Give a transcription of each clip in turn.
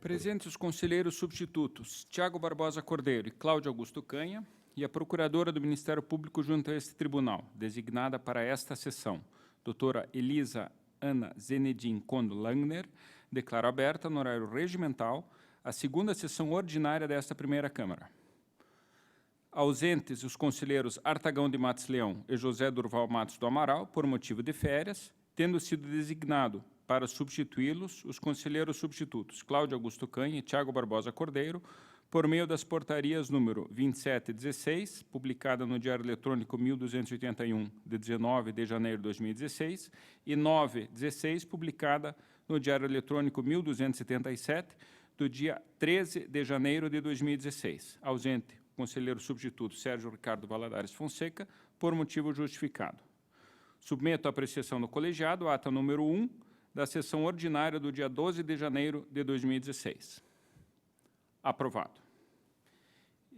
Presentes os conselheiros substitutos Tiago Barbosa Cordeiro e Cláudio Augusto Canha, e a procuradora do Ministério Público junto a este tribunal, designada para esta sessão, doutora Elisa Ana Zenedin Kondo Langner, declaro aberta, no horário regimental, a segunda sessão ordinária desta primeira Câmara. Ausentes os conselheiros Artagão de Matos Leão e José Durval Matos do Amaral, por motivo de férias, tendo sido designado para substituí-los os conselheiros substitutos Cláudio Augusto Canha e Tiago Barbosa Cordeiro, por meio das portarias número 2716, publicada no Diário Eletrônico 1281, de 19 de janeiro de 2016, e 916, publicada no Diário Eletrônico 1277, do dia 13 de janeiro de 2016. Ausente o conselheiro substituto Sérgio Ricardo Valadares Fonseca, por motivo justificado. Submeto à apreciação do colegiado a ata número 1 da sessão ordinária do dia 12 de janeiro de 2016. Aprovado.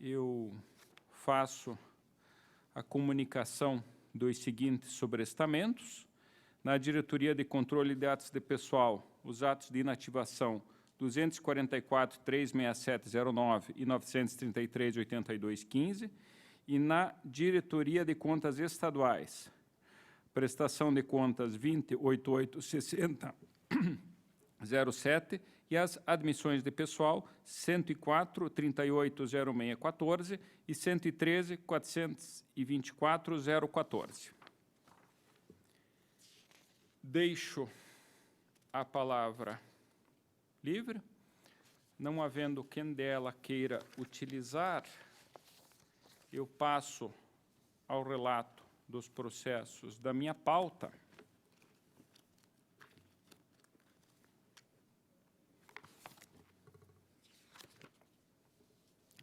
Eu faço a comunicação dos seguintes sobrestamentos. Na Diretoria de Controle de Atos de Pessoal, os atos de inativação 244.36709 e 933.8215. E na Diretoria de Contas Estaduais, prestação de contas 20.8860.07 e as admissões de pessoal 104.380614 e 113.424.014. Deixo a palavra livre, não havendo quem dela queira utilizar, eu passo ao relato dos processos da minha pauta.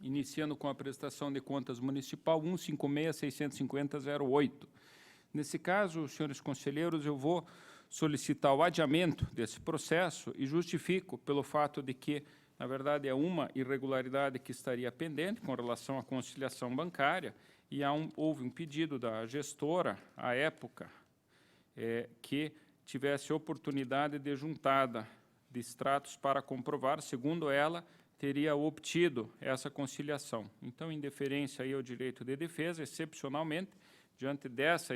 Iniciando com a prestação de contas municipal 156.650.08. Nesse caso, senhores conselheiros, eu vou solicitar o adiamento desse processo e justifico pelo fato de que, na verdade, é uma irregularidade que estaria pendente com relação à conciliação bancária e houve um pedido da gestora, à época, que tivesse oportunidade de juntada de extratos para comprovar, segundo ela, teria obtido essa conciliação. Então, em deferência aí ao direito de defesa, excepcionalmente, diante dessa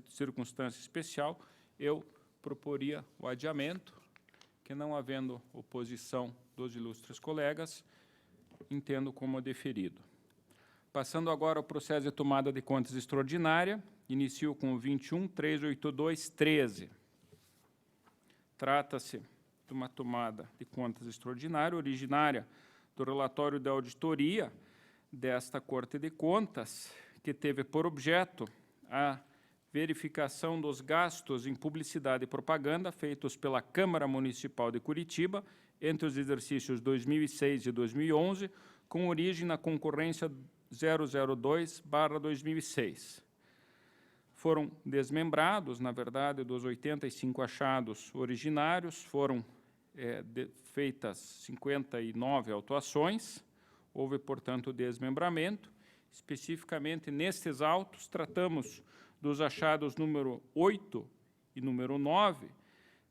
circunstância especial, eu proporia o adiamento, que não havendo oposição dos ilustres colegas, entendo como deferido. Passando agora ao processo de tomada de contas extraordinária, inicio com o 21.382.13. Trata-se de uma tomada de contas extraordinária, originária do relatório da auditoria desta Corte de Contas, que teve por objeto a verificação dos gastos em publicidade e propaganda feitos pela Câmara Municipal de Curitiba entre os exercícios 2006 e 2011, com origem na concorrência 002/2006. Foram desmembrados, na verdade, dos 85 achados originários, foram feitas 59 autuações, houve, portanto, desmembramento. Especificamente, nestes autos, tratamos dos achados número 8 e número 9,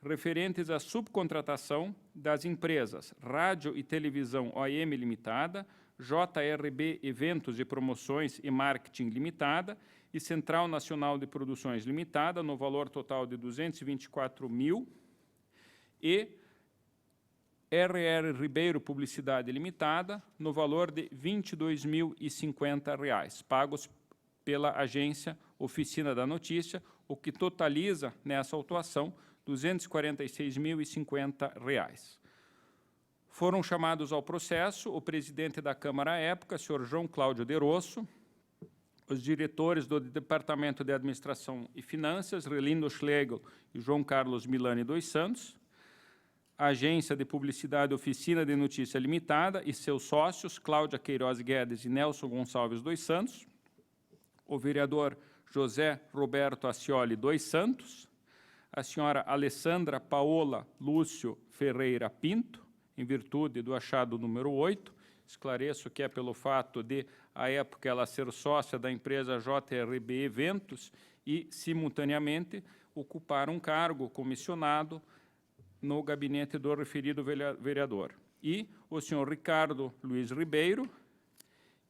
referentes à subcontratação das empresas Rádio e Televisão OIM Limitada, JRB Eventos e Promoções e Marketing Limitada e Central Nacional de Produções Limitada, no valor total de 224.000, e RR Ribeiro Publicidade Limitada, no valor de R$ 22.050, pagos pela agência Oficina da Notícia, o que totaliza, nessa autuação, R$ 246.050. Foram chamados ao processo o presidente da Câmara à época, senhor João Cláudio de Rosso, os diretores do Departamento de Administração e Finanças, Relindo Schlegel e João Carlos Milani dos Santos, a Agência de Publicidade Oficina de Notícia Limitada e seus sócios, Cláudia Queiroz Guedes e Nelson Gonçalves dos Santos, o vereador José Roberto Ascioli dos Santos, a senhora Alessandra Paola Lúcio Ferreira Pinto, em virtude do achado número 8, esclareço que é pelo fato de, à época, ela ser sócia da empresa JRB Eventos e, simultaneamente, ocupar um cargo comissionado no gabinete do referido vereador. e o senhor Ricardo Luiz Ribeiro,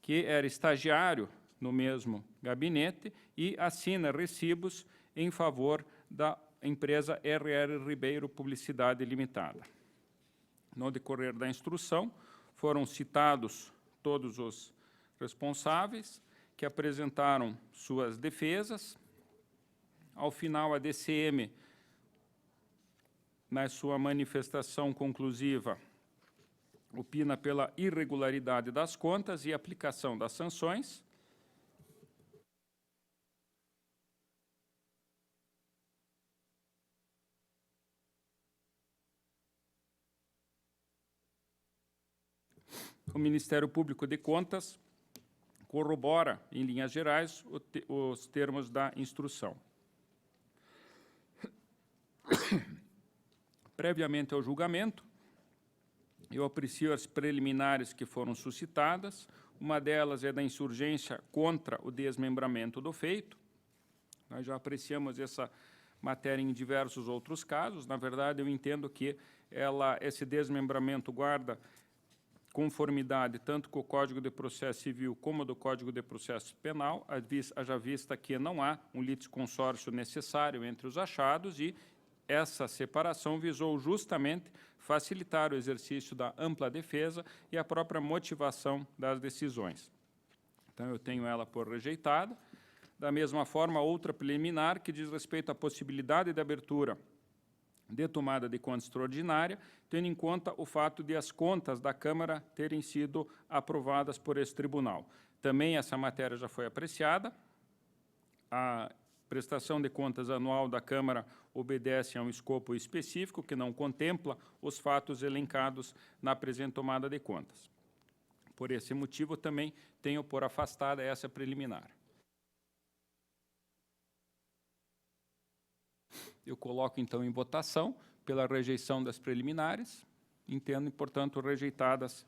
que era estagiário no mesmo gabinete e assina recibos em favor da empresa RR Ribeiro Publicidade Limitada. No decorrer da instrução, foram citados todos os responsáveis, que apresentaram suas defesas. Ao final, a DCM, na sua manifestação conclusiva, opina pela irregularidade das contas e aplicação das sanções. O Ministério Público de Contas corrobora, em linhas gerais, os termos da instrução. Previamente ao julgamento, eu aprecio as preliminares que foram suscitadas. Uma delas é da insurgência contra o desmembramento do feito. Nós já apreciamos essa matéria em diversos outros casos. Na verdade, eu entendo que esse desmembramento guarda conformidade tanto com o Código de Processo Civil como do Código de Processo Penal, haja vista que não há um litisconsórcio necessário entre os achados e essa separação visou justamente facilitar o exercício da ampla defesa e a própria motivação das decisões. Então, eu tenho ela por rejeitada. Da mesma forma, outra preliminar que diz respeito à possibilidade de abertura de tomada de conta extraordinária, tendo em conta o fato de as contas da Câmara terem sido aprovadas por esse tribunal. Também essa matéria já foi apreciada. A prestação de contas anual da Câmara obedece a um escopo específico que não contempla os fatos elencados na presente tomada de contas. Por esse motivo, também tenho por afastada essa preliminar. Eu coloco, então, em votação pela rejeição das preliminares, entendo, portanto, rejeitadas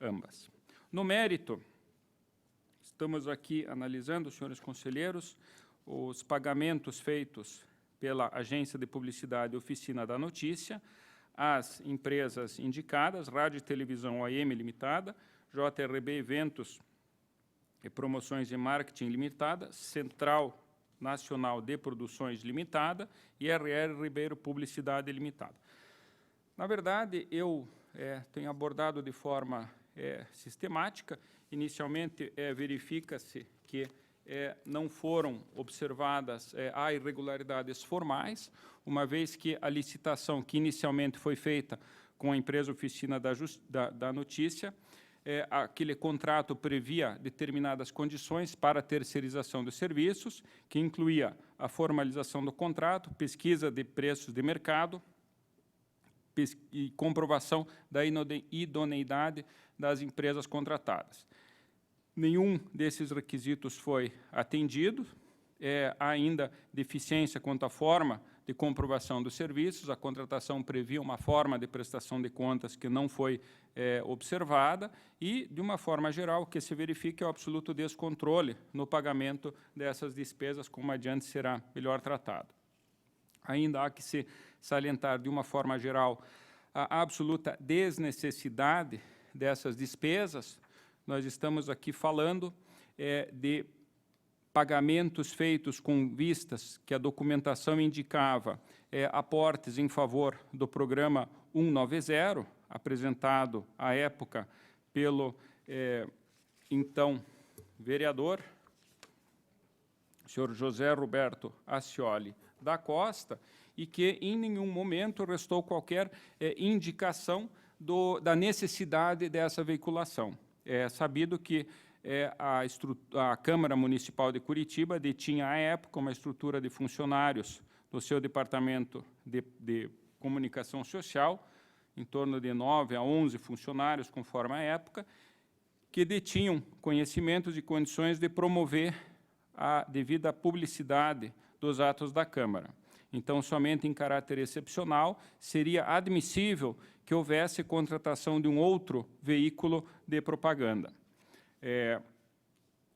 ambas. No mérito, estamos aqui analisando, senhores conselheiros, os pagamentos feitos pela Agência de Publicidade Oficina da Notícia, às empresas indicadas, Rádio e Televisão OAM Limitada, JRB Eventos e Promoções e Marketing Limitada, Central Nacional de Produções Limitada e RR Ribeiro Publicidade Limitada. Na verdade, eu tenho abordado de forma sistemática. Inicialmente, verifica-se que não foram observadas há irregularidades formais, uma vez que a licitação que inicialmente foi feita com a empresa Oficina da Notícia, aquele contrato previa determinadas condições para a terceirização dos serviços, que incluía a formalização do contrato, pesquisa de preços de mercado e comprovação da idoneidade das empresas contratadas. Nenhum desses requisitos foi atendido, há ainda deficiência quanto à forma de comprovação dos serviços, a contratação previa uma forma de prestação de contas que não foi observada e, de uma forma geral, o que se verifica é o absoluto descontrole no pagamento dessas despesas, como adiante será melhor tratado. Ainda há que se salientar, de uma forma geral, a absoluta desnecessidade dessas despesas. Nós estamos aqui falando de pagamentos feitos com vistas que a documentação indicava aportes em favor do programa 190, apresentado à época pelo então vereador, senhor José Roberto Ascioli da Costa, e que em nenhum momento restou qualquer indicação da necessidade dessa veiculação. É sabido que a Câmara Municipal de Curitiba detinha, à época, uma estrutura de funcionários do seu Departamento de Comunicação Social, em torno de 9 a 11 funcionários, conforme a época, que detinham conhecimentos e condições de promover a devida publicidade dos atos da Câmara. Então, somente em caráter excepcional, seria admissível que houvesse contratação de um outro veículo de propaganda.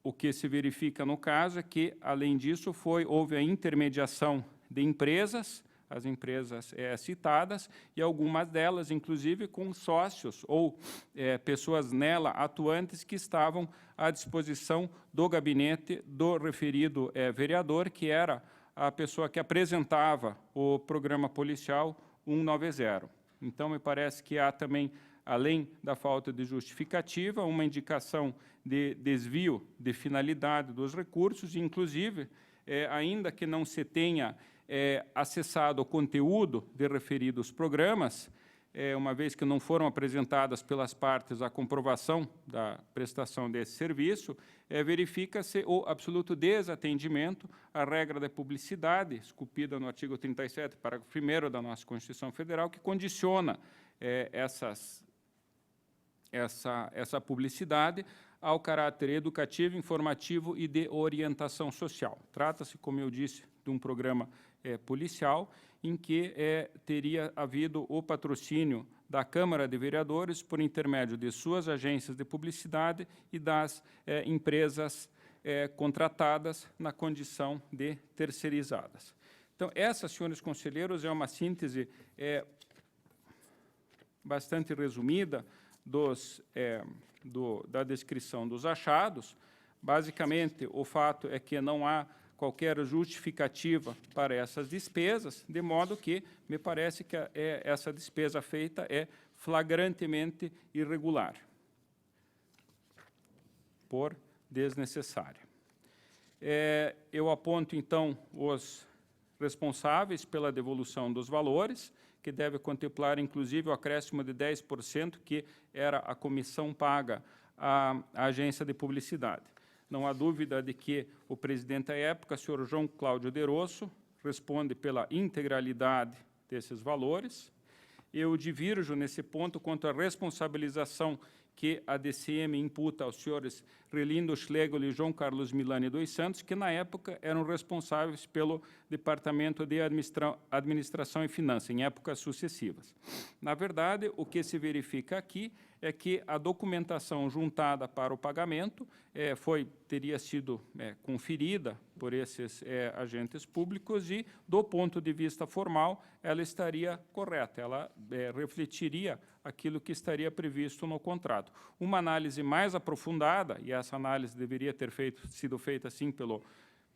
O que se verifica no caso é que, além disso, houve a intermediação de empresas, as empresas citadas, e algumas delas, inclusive, com sócios ou pessoas nela atuantes que estavam à disposição do gabinete do referido vereador, que era a pessoa que apresentava o programa policial 190. Então, me parece que há também, além da falta de justificativa, uma indicação de desvio de finalidade dos recursos, inclusive, ainda que não se tenha acessado o conteúdo de referidos programas, uma vez que não foram apresentadas pelas partes a comprovação da prestação desse serviço, verifica-se o absoluto desatendimento à regra da publicidade, esculpida no artigo 37, parágrafo 1º da nossa Constituição Federal, que condiciona essa publicidade ao caráter educativo, informativo e de orientação social. Trata-se, como eu disse, de um programa policial em que teria havido o patrocínio da Câmara de Vereadores por intermédio de suas agências de publicidade e das empresas contratadas na condição de terceirizadas. Então, essa, senhores conselheiros, é uma síntese bastante resumida da descrição dos achados. Basicamente, o fato é que não há qualquer justificativa para essas despesas, de modo que me parece que essa despesa feita é flagrantemente irregular, por desnecessária. Eu aponto, então, os responsáveis pela devolução dos valores, que deve contemplar, inclusive, o acréscimo de 10%, que era a comissão paga à agência de publicidade. Não há dúvida de que o presidente à época, senhor João Cláudio De Rosso, responde pela integralidade desses valores. Eu divirjo nesse ponto quanto à responsabilização que a DCM imputa aos senhores Relindo Schlegel e João Carlos Milani dos Santos, que na época eram responsáveis pelo Departamento de Administração e Finanças, em épocas sucessivas. Na verdade, o que se verifica aqui é que a documentação juntada para o pagamento teria sido conferida por esses agentes públicos e, do ponto de vista formal, ela estaria correta, ela refletiria aquilo que estaria previsto no contrato. Uma análise mais aprofundada, e essa análise deveria ter sido feita, sim, pelo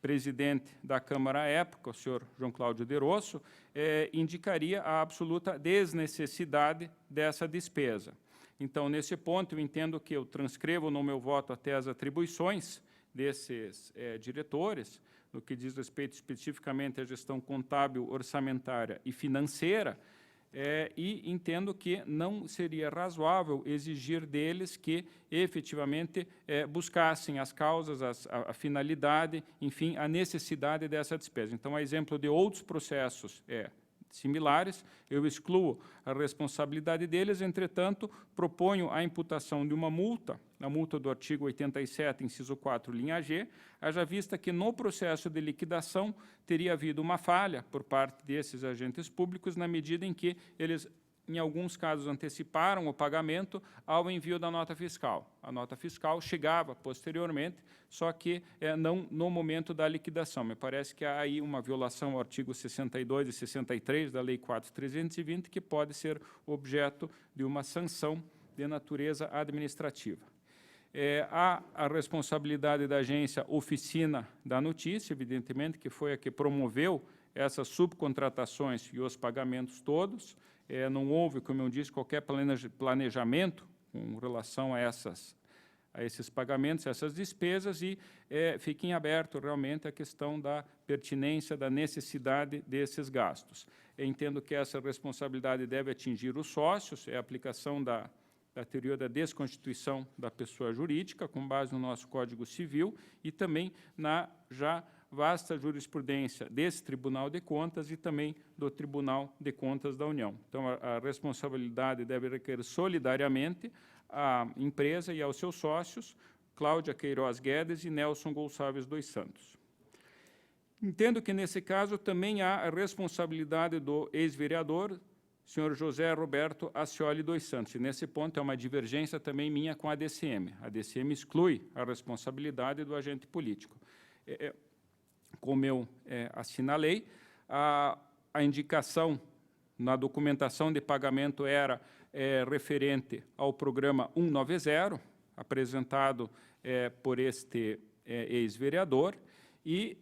presidente da Câmara à época, o senhor João Cláudio De Rosso, indicaria a absoluta desnecessidade dessa despesa. Então, nesse ponto, eu entendo que eu transcrevo no meu voto até as atribuições desses diretores, no que diz respeito especificamente à gestão contábil, orçamentária e financeira, e entendo que não seria razoável exigir deles que, efetivamente, buscassem as causas, a finalidade, enfim, a necessidade dessa despesa. Então, a exemplo de outros processos similares, eu excluo a responsabilidade deles, entretanto, proponho a imputação de uma multa, a multa do artigo 87, inciso 4, linha G, haja vista que no processo de liquidação teria havido uma falha por parte desses agentes públicos, na medida em que eles, em alguns casos, anteciparam o pagamento ao envio da nota fiscal. A nota fiscal chegava posteriormente, só que não no momento da liquidação. Me parece que há aí uma violação ao artigo 62 e 63 da Lei 4.320, que pode ser objeto de uma sanção de natureza administrativa. Há a responsabilidade da agência Oficina da Notícia, evidentemente, que foi a que promoveu essas subcontratações e os pagamentos todos. Não houve, como eu disse, qualquer planejamento com relação a esses pagamentos, essas despesas, e fica em aberto realmente a questão da pertinência, da necessidade desses gastos. Eu entendo que essa responsabilidade deve atingir os sócios, a aplicação da teoria da desconstituição da pessoa jurídica, com base no nosso Código Civil, e também na já vasta jurisprudência desse Tribunal de Contas e também do Tribunal de Contas da União. Então, a responsabilidade deve requerer solidariamente à empresa e aos seus sócios, Cláudia Queiroz Guedes e Nelson Gonçalves dos Santos. Entendo que, nesse caso, também há a responsabilidade do ex-vereador, senhor José Roberto Ascioli dos Santos. E, nesse ponto, é uma divergência também minha com a DCM. A DCM exclui a responsabilidade do agente político. Como eu assinalei, a a indicação na documentação de pagamento era referente ao programa 190, apresentado por este ex-vereador, e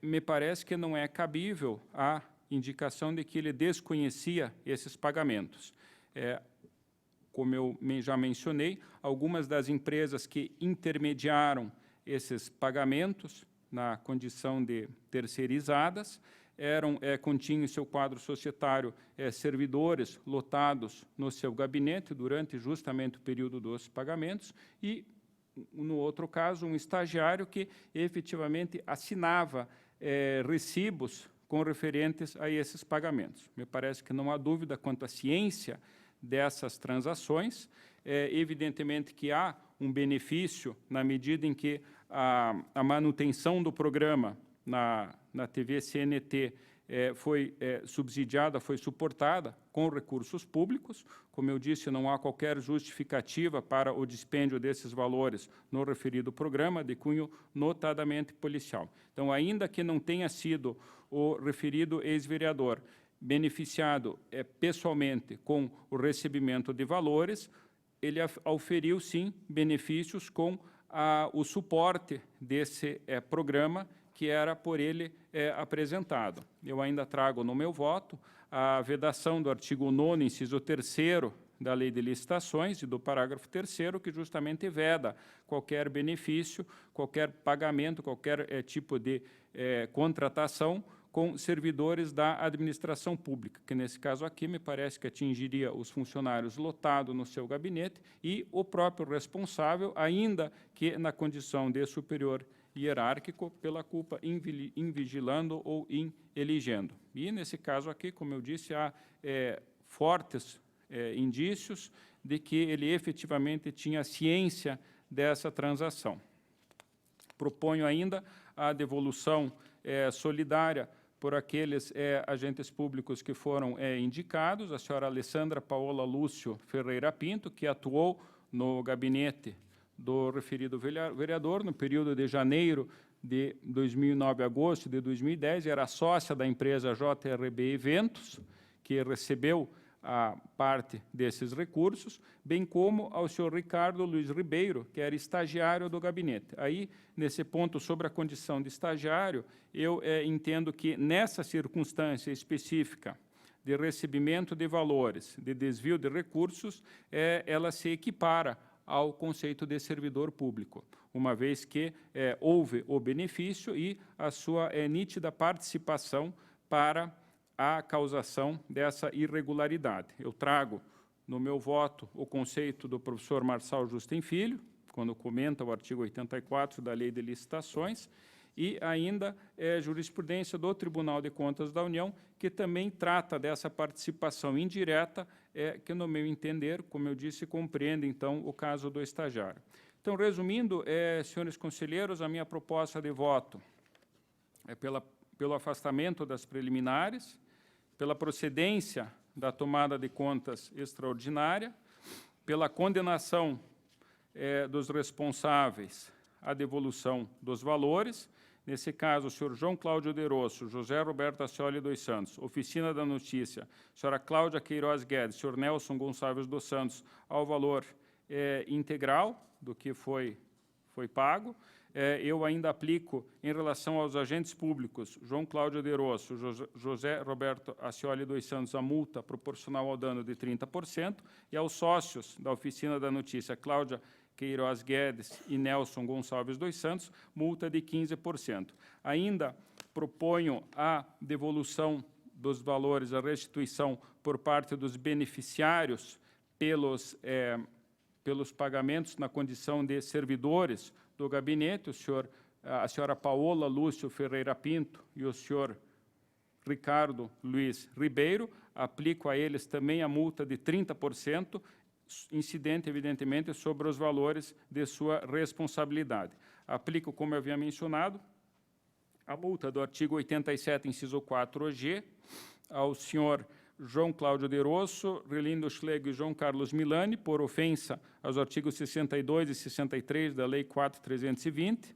me parece que não é cabível a indicação de que ele desconhecia esses pagamentos. Como eu já mencionei, algumas das empresas que intermediaram esses pagamentos na condição de terceirizadas continham em seu quadro societário servidores lotados no seu gabinete durante justamente o período dos pagamentos e, no outro caso, um estagiário que efetivamente assinava recibos com referentes a esses pagamentos. Me parece que não há dúvida quanto à ciência dessas transações. Evidentemente que há um benefício na medida em que a manutenção do programa na TV CNT foi subsidiada, foi suportada com recursos públicos. Como eu disse, não há qualquer justificativa para o dispêndio desses valores no referido programa, de cunho notadamente policial. Então, ainda que não tenha sido o referido ex-vereador beneficiado pessoalmente com o recebimento de valores, ele auferiu, sim, benefícios com o suporte desse programa que era por ele apresentado. Eu ainda trago no meu voto a vedação do artigo 9º, inciso 3º da Lei de Licitações e do parágrafo 3º, que justamente veda qualquer benefício, qualquer pagamento, qualquer tipo de contratação com servidores da administração pública, que nesse caso aqui me parece que atingiria os funcionários lotados no seu gabinete e o próprio responsável, ainda que na condição de superior hierárquico, pela culpa invigilando ou ineligendo. E, nesse caso aqui, como eu disse, há fortes indícios de que ele efetivamente tinha ciência dessa transação. Proponho ainda a devolução solidária por aqueles agentes públicos que foram indicados, a senhora Alessandra Paola Lúcio Ferreira Pinto, que atuou no gabinete do referido vereador no período de janeiro de 2009 a agosto de 2010, era sócia da empresa JRB Eventos, que recebeu a parte desses recursos, bem como ao senhor Ricardo Luiz Ribeiro, que era estagiário do gabinete. Aí, nesse ponto, sobre a condição de estagiário, eu entendo que, nessa circunstância específica de recebimento de valores, de desvio de recursos, ela se equipara ao conceito de servidor público, uma vez que houve o benefício e a sua nítida participação para a causação dessa irregularidade. Eu trago no meu voto o conceito do professor Marçal Justem Filho, quando comenta o artigo 84 da Lei de Licitações, e ainda jurisprudência do Tribunal de Contas da União, que também trata dessa participação indireta, que, no meu entender, como eu disse, compreende, então, o caso do estagiário. Então, resumindo, senhores conselheiros, a minha proposta de voto é pelo afastamento das preliminares, pela procedência da tomada de contas extraordinária, pela condenação dos responsáveis à devolução dos valores, nesse caso, o senhor João Cláudio de Rosso, José Roberto Ascioli dos Santos, Oficina da Notícia, senhora Cláudia Queiroz Guedes, senhor Nelson Gonçalves dos Santos, ao valor integral do que foi pago. Eu ainda aplico, em relação aos agentes públicos, João Cláudio de Rosso, José Roberto Ascioli dos Santos, a multa proporcional ao dano de 30%, e aos sócios da Oficina da Notícia, Cláudia Queiroz Guedes e Nelson Gonçalves dos Santos, multa de 15%. Ainda proponho a devolução dos valores, a restituição por parte dos beneficiários pelos pagamentos na condição de servidores do gabinete, a senhora Paola Lúcio Ferreira Pinto e o senhor Ricardo Luiz Ribeiro. Aplico a eles também a multa de 30%, incidente, evidentemente, sobre os valores de sua responsabilidade. Aplico, como eu havia mencionado, a multa do artigo 87, inciso 4G, ao senhor João Cláudio de Rosso, Relindo Schlegel e João Carlos Milani, por ofensa aos artigos 62 e 63 da Lei 4.320,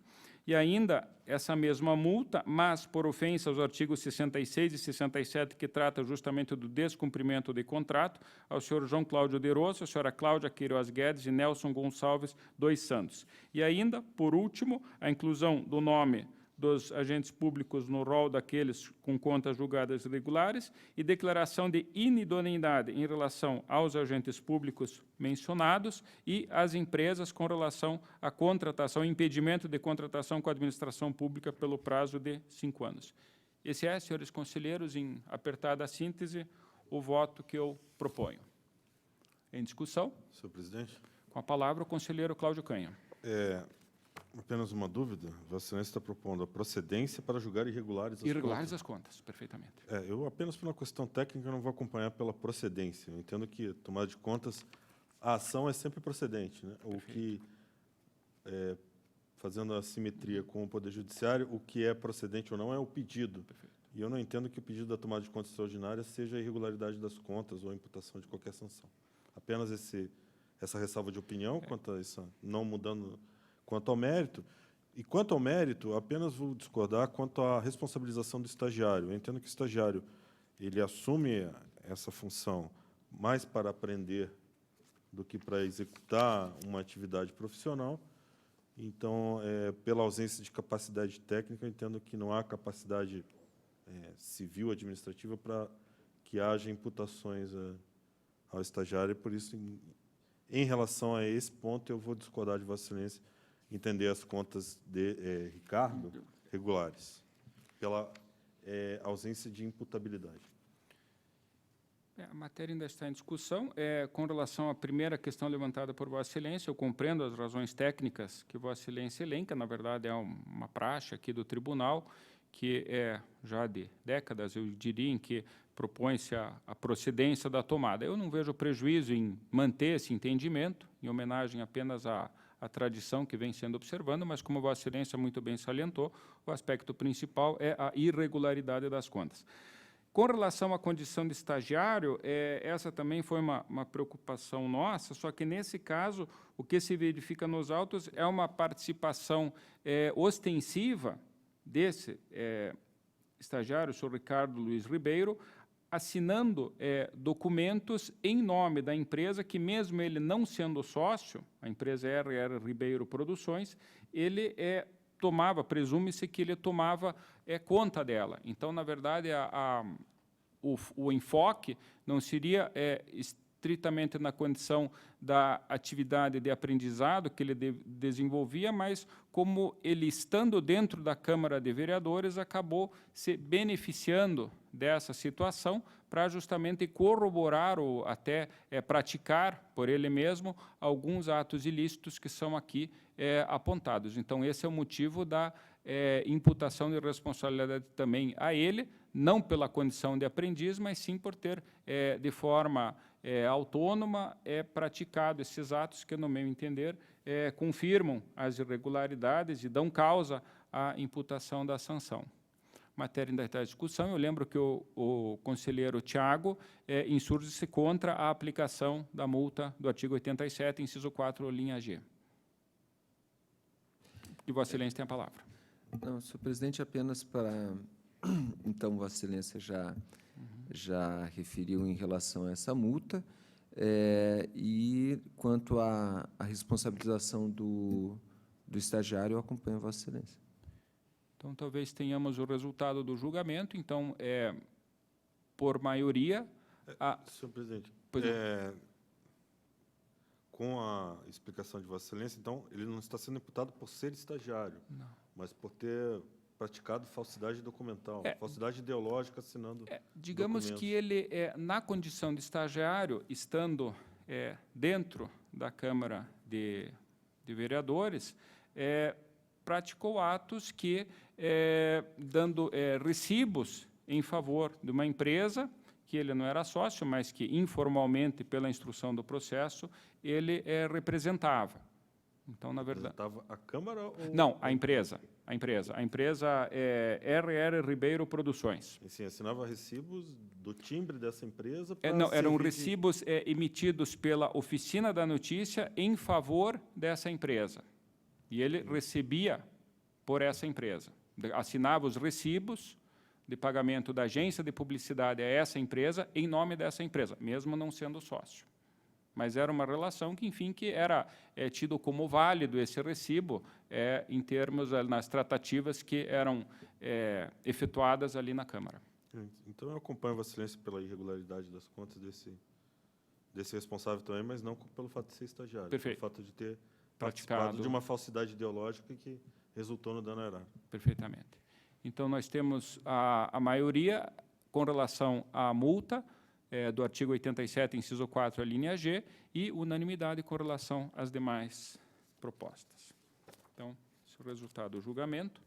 E ainda essa mesma multa, mas por ofensa aos artigos 66 e 67, que trata justamente do descumprimento de contrato, ao senhor João Cláudio De Rosso, a senhora Cláudia Queiroz Guedes e Nelson Gonçalves dos Santos. E ainda, por último, a inclusão do nome dos agentes públicos no rol daqueles com contas julgadas irregulares e declaração de inidoneidade em relação aos agentes públicos mencionados e às empresas com relação à contratação, impedimento de contratação com a administração pública pelo prazo de 5 anos. Esse é, senhores conselheiros, em apertada síntese, o voto que eu proponho. Em discussão? Senhor presidente. Com a palavra, o conselheiro Cláudio Canha. Apenas uma dúvida. Vossa Excelência está propondo a procedência para julgar irregulares as Irregulares contas. as contas, perfeitamente. Eu apenas por uma questão técnica não vou acompanhar pela procedência. Eu entendo que, tomada de contas, a ação é sempre procedente, né? O que, fazendo a simetria com o Poder Judiciário, o que é procedente ou não é o pedido. Perfeito. E eu não entendo que o pedido da tomada de contas extraordinária seja a irregularidade das contas ou a imputação de qualquer sanção. Apenas essa ressalva de opinião quanto a isso, não mudando quanto ao mérito. E quanto ao mérito, apenas vou discordar quanto à responsabilização do estagiário. Eu entendo que o estagiário ele assume essa função mais para aprender do que para executar uma atividade profissional. Então, pela ausência de capacidade técnica, eu entendo que não há capacidade civil, administrativa, para que haja imputações ao estagiário. E, por isso, em relação a esse ponto, eu vou discordar de Vossa Excelência, entender as contas de Ricardo regulares, pela ausência de imputabilidade. A matéria ainda está em discussão. Com relação à primeira questão levantada por Vossa Excelência, eu compreendo as razões técnicas que Vossa Excelência elenca. Na verdade, é uma praxe aqui do tribunal, que é já de décadas, eu diria, em que propõe-se a procedência da tomada. Eu não vejo prejuízo em manter esse entendimento, em homenagem apenas à tradição que vem sendo observando, mas, como Vossa Excelência muito bem salientou, o aspecto principal é a irregularidade das contas. Com relação à condição de estagiário, essa também foi uma preocupação nossa, só que, nesse caso, o que se verifica nos autos é uma participação ostensiva desse estagiário, o senhor Ricardo Luiz Ribeiro, assinando documentos em nome da empresa que, mesmo ele não sendo sócio, a empresa R.R. Ribeiro Produções, ele tomava, presume-se que ele tomava conta dela. Então, na verdade, o enfoque não seria estritamente na condição da atividade de aprendizado que ele desenvolvia, mas como ele, estando dentro da Câmara de Vereadores, acabou se beneficiando dessa situação para justamente corroborar ou até praticar por ele mesmo alguns atos ilícitos que são aqui apontados. Então, esse é o motivo da imputação de responsabilidade também a ele, não pela condição de aprendiz, mas sim por ter, de forma autônoma, praticado esses atos que, no meu entender, confirmam as irregularidades e dão causa à imputação da sanção. Matéria ainda está em discussão. Eu lembro que o conselheiro Tiago insurge-se contra a aplicação da multa do artigo 87, inciso 4, linha G. E Vossa Excelência tem a palavra. Não, senhor presidente, apenas para... Então, Vossa Excelência já referiu em relação a essa multa, e quanto à responsabilização do estagiário, eu acompanho Vossa Excelência. Então, talvez tenhamos o resultado do julgamento. Então, por maioria... Senhor presidente, Pois com a explicação de Vossa Excelência, então, ele não está sendo imputado por ser estagiário, não, mas por ter praticado falsidade documental, falsidade ideológica assinando digamos documentos. que ele, na condição de estagiário, estando dentro da Câmara de Vereadores, praticou atos que, dando recibos em favor de uma empresa, que ele não era sócio, mas que, informalmente, pela instrução do processo, ele representava. Então, na verdade... Representava a Câmara ou... Não, a empresa. A empresa é R.R. Ribeiro Produções. E, sim, assinava recibos do timbre dessa empresa Não, eram recibos emitidos pela Oficina da Notícia em favor dessa empresa. E ele recebia por essa empresa. Assinava os recibos de pagamento da agência de publicidade a essa empresa, em nome dessa empresa, mesmo não sendo sócio. Mas era uma relação que, enfim, que era tido como válido esse recibo em termos nas tratativas que eram efetuadas ali na Câmara. Então, eu acompanho Vossa Excelência pela irregularidade das contas desse responsável também, mas não pelo fato de ser estagiário. Perfeito. Pelo fato de ter Praticado. participado de uma falsidade ideológica que resultou no dano erário. Perfeitamente. Então, nós temos a maioria com relação à multa do artigo 87, inciso 4, a linha G, e unanimidade com relação às demais propostas. Então, esse é o resultado do julgamento.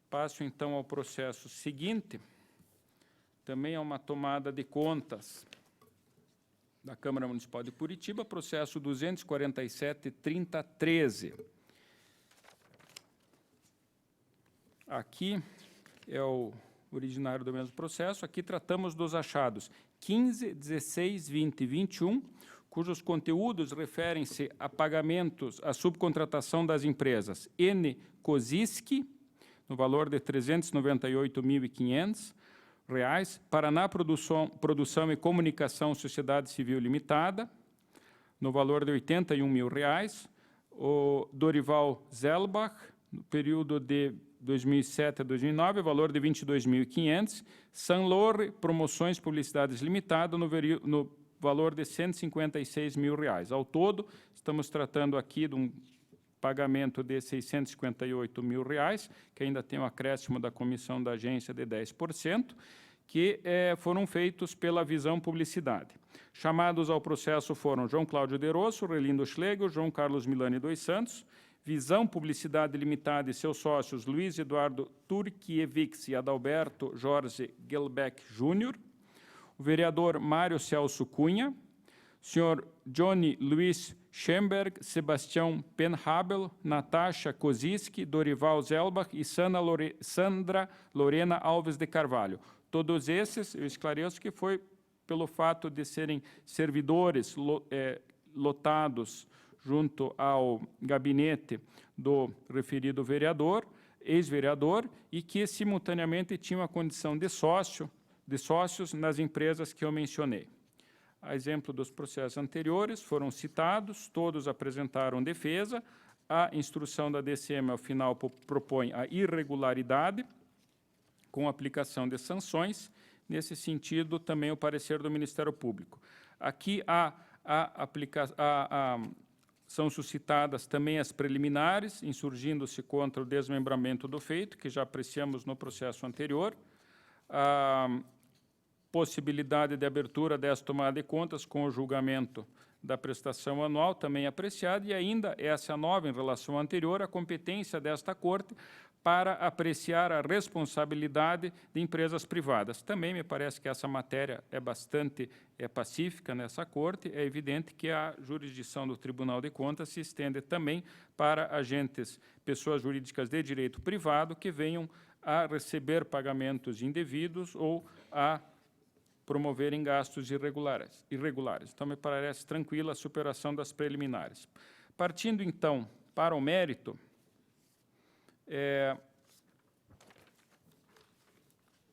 Passo, então, ao processo seguinte. Também é uma tomada de contas da Câmara Municipal de Curitiba, processo 247-3013. Aqui é o originário do mesmo processo. Aqui tratamos dos achados 15, 16, 20 e 21, cujos conteúdos referem-se a pagamentos, à subcontratação das empresas N. Koziski, no valor de R$ 398.500, Paraná Produção e Comunicação Sociedade Civil Limitada, no valor de R$ 81.000, o Dorival Zellbach, no período de 2007 a 2009, valor de R$ 22.500, Sanlor Promoções Publicidades Limitada, no valor de R$ 156.000. Ao todo, estamos tratando aqui de um pagamento de R$ 658.000, que ainda tem um acréscimo da comissão da agência de 10%, que foram feitos pela Visão Publicidade. Chamados ao processo foram João Cláudio De Rosso, Relindo Schlegel, João Carlos Milani dos Santos, Visão Publicidade Limitada e seus sócios Luiz Eduardo Turkiewicz e Adalberto Jorge Gelbeck Júnior, o vereador Mário Celso Cunha, senhor Johnny Luiz Schemberg, Sebastião Penhabel, Natasha Koziski, Dorival Zellbach e Sandra Lorena Alves de Carvalho. Todos esses, eu esclareço que foi pelo fato de serem servidores lotados junto ao gabinete do referido vereador, ex-vereador, e que simultaneamente tinham a condição de sócios nas empresas que eu mencionei. A exemplo dos processos anteriores, foram citados, todos apresentaram defesa, a instrução da DCM, ao final, propõe a irregularidade, com aplicação de sanções, nesse sentido, também o parecer do Ministério Público. Aqui são suscitadas também as preliminares, insurgindo-se contra o desmembramento do feito, que já apreciamos no processo anterior, possibilidade de abertura dessa tomada de contas com o julgamento da prestação anual, também apreciada, e ainda essa nova, em relação à anterior, a competência desta Corte para apreciar a responsabilidade de empresas privadas. Também me parece que essa matéria é bastante pacífica nessa Corte. É evidente que a jurisdição do Tribunal de Contas se estende também para agentes, pessoas jurídicas de direito privado que venham a receber pagamentos indevidos ou a promoverem gastos irregulares. Então, me parece tranquila a superação das preliminares. Partindo, então, para o mérito,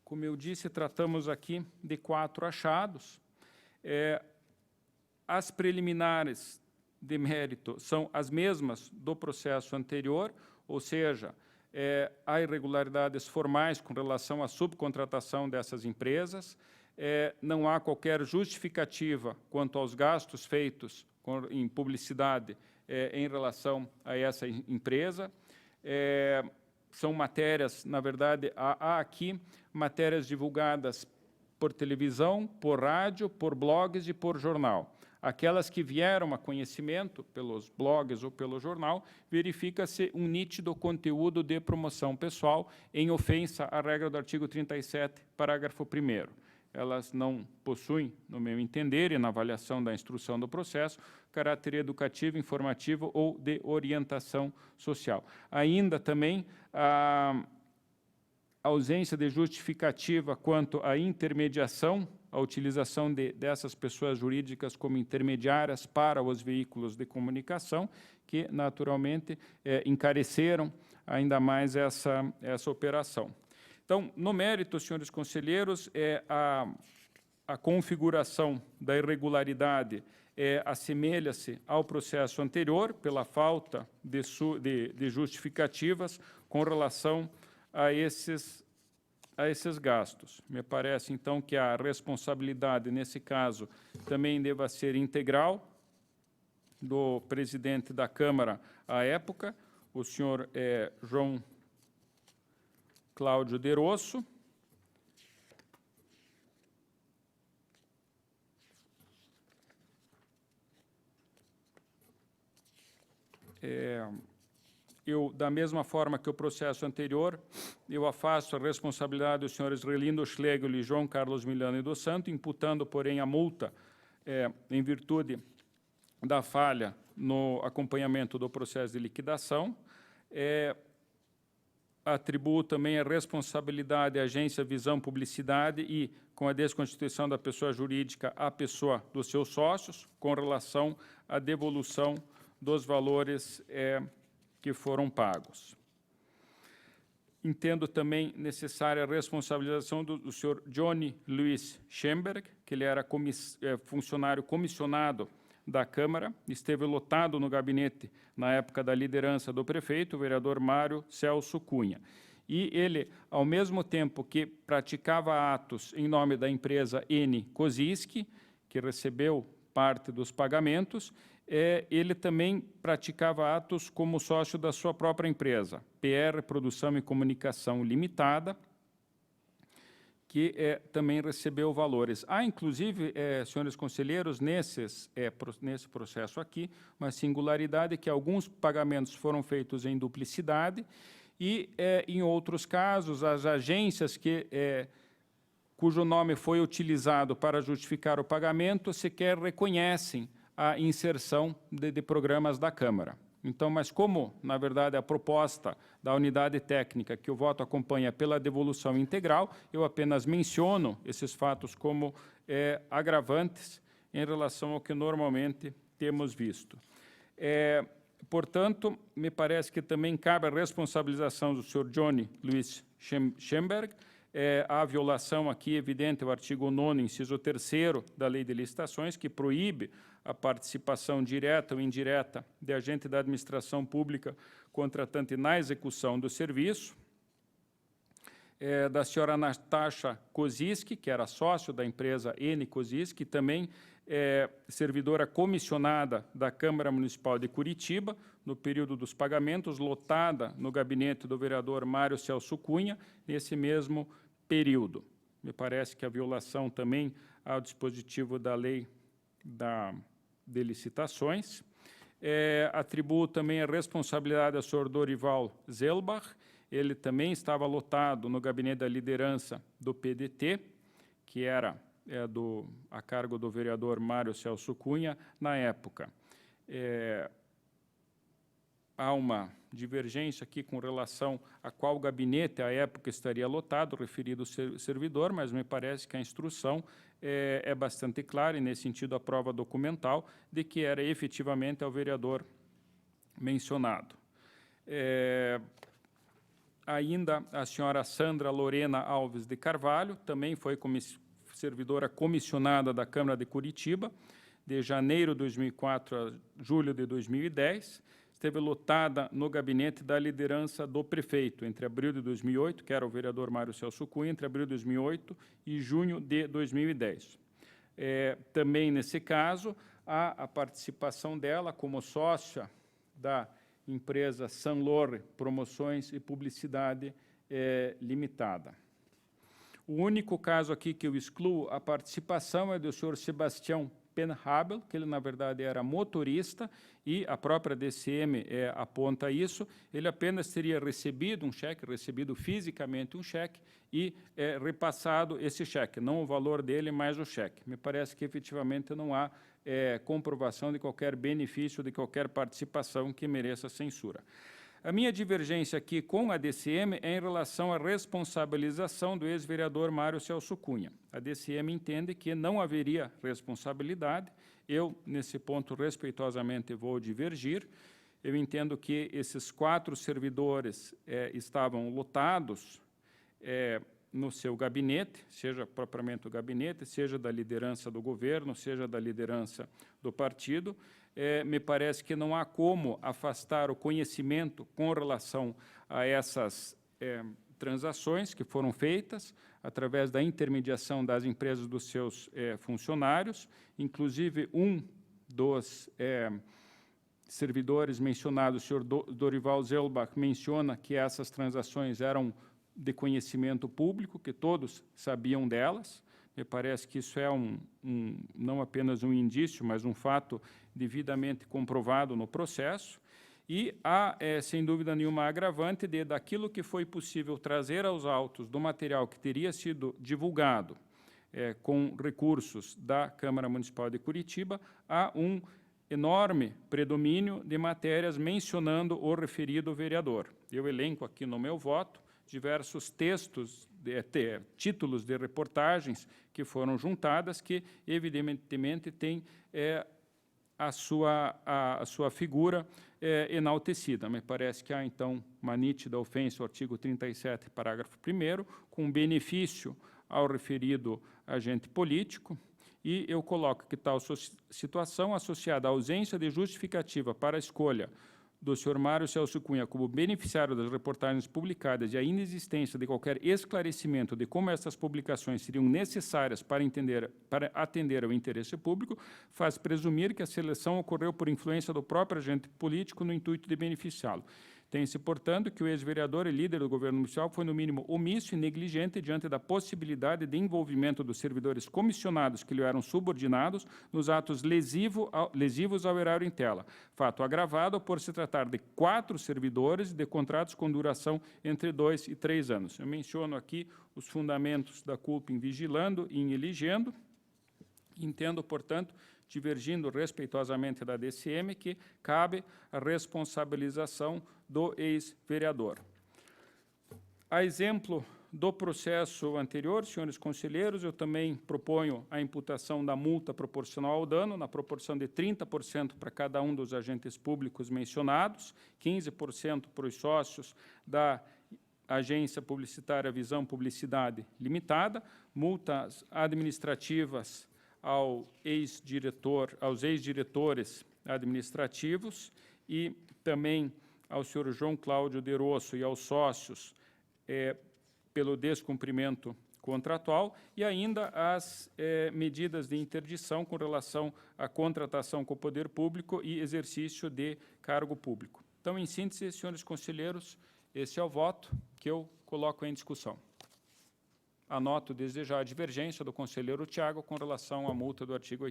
como eu disse, tratamos aqui de 4 achados. As preliminares de mérito são as mesmas do processo anterior, ou seja, há irregularidades formais com relação à subcontratação dessas empresas, não há qualquer justificativa quanto aos gastos feitos em publicidade em relação a essa empresa. São matérias, na verdade, há aqui matérias divulgadas por televisão, por rádio, por blogs e por jornal. Aquelas que vieram a conhecimento pelos blogs ou pelo jornal, verifica-se um nítido conteúdo de promoção pessoal em ofensa à regra do artigo 37, parágrafo 1º. Elas não possuem, no meu entender, e na avaliação da instrução do processo, caráter educativo, informativo ou de orientação social. Ainda também a ausência de justificativa quanto à intermediação a utilização dessas pessoas jurídicas como intermediárias para os veículos de comunicação, que, naturalmente, encareceram ainda mais essa operação. Então, no mérito, senhores conselheiros, a configuração da irregularidade assemelha-se ao processo anterior, pela falta de justificativas com relação a esses gastos. Me parece, então, que a responsabilidade, nesse caso, também deva ser integral do presidente da Câmara à época, o senhor João Cláudio de Rosso. Eu, da mesma forma que o processo anterior, eu afasto a responsabilidade dos senhores Relindo Schlegel e João Carlos Milano e dos Santos, imputando, porém, a multa em virtude da falha no acompanhamento do processo de liquidação. Atribuo também a responsabilidade à agência Visão Publicidade e, com a desconstituição da pessoa jurídica, à pessoa dos seus sócios, com relação à devolução dos valores que foram pagos. Entendo também necessária a responsabilização do senhor Johnny Luiz Schemberg, que ele era funcionário comissionado da Câmara, esteve lotado no gabinete na época da liderança do prefeito, o vereador Mário Celso Cunha. E ele, ao mesmo tempo que praticava atos em nome da empresa N. Koziski, que recebeu parte dos pagamentos, ele também praticava atos como sócio da sua própria empresa, PR Produção e Comunicação Limitada, que também recebeu valores. Há, inclusive, senhores conselheiros, nesse processo aqui, uma singularidade que alguns pagamentos foram feitos em duplicidade e, em outros casos, as agências cujo nome foi utilizado para justificar o pagamento sequer reconhecem a inserção de programas da Câmara. Então, mas como, na verdade, a proposta da unidade técnica que o voto acompanha pela devolução integral, eu apenas menciono esses fatos como agravantes em relação ao que normalmente temos visto. Portanto, me parece que também cabe a responsabilização do senhor Johnny Luiz Schemberg, a violação aqui evidente ao artigo 9º, inciso 3º da Lei de Licitações, que proíbe a participação direta ou indireta de agente da administração pública contratante na execução do serviço, da senhora Natasha Koziski, que era sócio da empresa N. Koziski, também servidora comissionada da Câmara Municipal de Curitiba, no período dos pagamentos, lotada no gabinete do vereador Mário Celso Cunha, nesse mesmo período. Me parece que a violação também ao dispositivo da lei de licitações. Atribuo também a responsabilidade ao senhor Dorival Zelbach. Ele também estava lotado no gabinete da liderança do PDT, que era a cargo do vereador Mário Celso Cunha, na época. Há uma divergência aqui com relação a qual gabinete, à época, estaria lotado, referido servidor, mas me parece que a instrução é bastante clara, e, nesse sentido, a prova documental de que era efetivamente o vereador mencionado. Ainda a senhora Sandra Lorena Alves de Carvalho, também foi servidora comissionada da Câmara de Curitiba, de janeiro de 2004 a julho de 2010, esteve lotada no gabinete da liderança do prefeito entre abril de 2008, que era o vereador Mário Celso Cunha, entre abril de 2008 e junho de 2010. Também, nesse caso, há a participação dela como sócia da empresa Sanlor Promoções e Publicidade Limitada. O único caso aqui que eu excluo a participação é do senhor Sebastião Penhabel, que ele, na verdade, era motorista, e a própria DCM aponta isso. Ele apenas teria recebido fisicamente um cheque e repassado esse cheque, não o valor dele, mas o cheque. Me parece que, efetivamente, não há comprovação de qualquer benefício, de qualquer participação que mereça censura. A minha divergência aqui com a DCM é em relação à responsabilização do ex-vereador Mário Celso Cunha. A DCM entende que não haveria responsabilidade. Eu, nesse ponto, respeitosamente vou divergir. Eu entendo que esses 4 servidores estavam lotados no seu gabinete, seja propriamente o gabinete, seja da liderança do governo, seja da liderança do partido. Me parece que não há como afastar o conhecimento com relação a essas transações que foram feitas através da intermediação das empresas dos seus funcionários. Inclusive, um dos servidores mencionados, o senhor Dorival Zelbach, menciona que essas transações eram de conhecimento público, que todos sabiam delas. Me parece que isso é não apenas um indício, mas um fato devidamente comprovado no processo. E há, sem dúvida nenhuma, agravante daquilo que foi possível trazer aos autos do material que teria sido divulgado com recursos da Câmara Municipal de Curitiba, há um enorme predomínio de matérias mencionando o referido vereador. Eu elenco aqui no meu voto diversos textos, títulos de reportagens que foram juntadas, que evidentemente têm a sua figura enaltecida. Me parece que há, então, uma nítida ofensa ao artigo 37, parágrafo 1º, com benefício ao referido agente político, e eu coloco que tal situação, associada à ausência de justificativa para a escolha do senhor Mário Celso Cunha como beneficiário das reportagens publicadas e a inexistência de qualquer esclarecimento de como essas publicações seriam necessárias para atender ao interesse público, faz presumir que a seleção ocorreu por influência do próprio agente político no intuito de beneficiá-lo. Tem-se, portanto, que o ex-vereador e líder do governo municipal foi, no mínimo, omisso e negligente diante da possibilidade de envolvimento dos servidores comissionados que lhe eram subordinados nos atos lesivos ao erário em tela. Fato agravado por se tratar de 4 servidores de contratos com duração entre 2 e 3 anos. Eu menciono aqui os fundamentos da culpa em vigilando e em eligendo. Entendo, portanto, divergindo respeitosamente da DCM, que cabe a responsabilização do ex-vereador. A exemplo do processo anterior, senhores conselheiros, eu também proponho a imputação da multa proporcional ao dano, na proporção de 30% para cada um dos agentes públicos mencionados, 15% para os sócios da Agência Publicitária Visão Publicidade Limitada, multas administrativas aos ex-diretores administrativos e também ao senhor João Cláudio Derosso e aos sócios pelo descumprimento contratual, e ainda as medidas de interdição com relação à contratação com o poder público e exercício de cargo público. Então, em síntese, senhores conselheiros, esse é o voto que eu coloco em discussão. Anoto desejar a divergência do conselheiro Tiago com relação à multa do artigo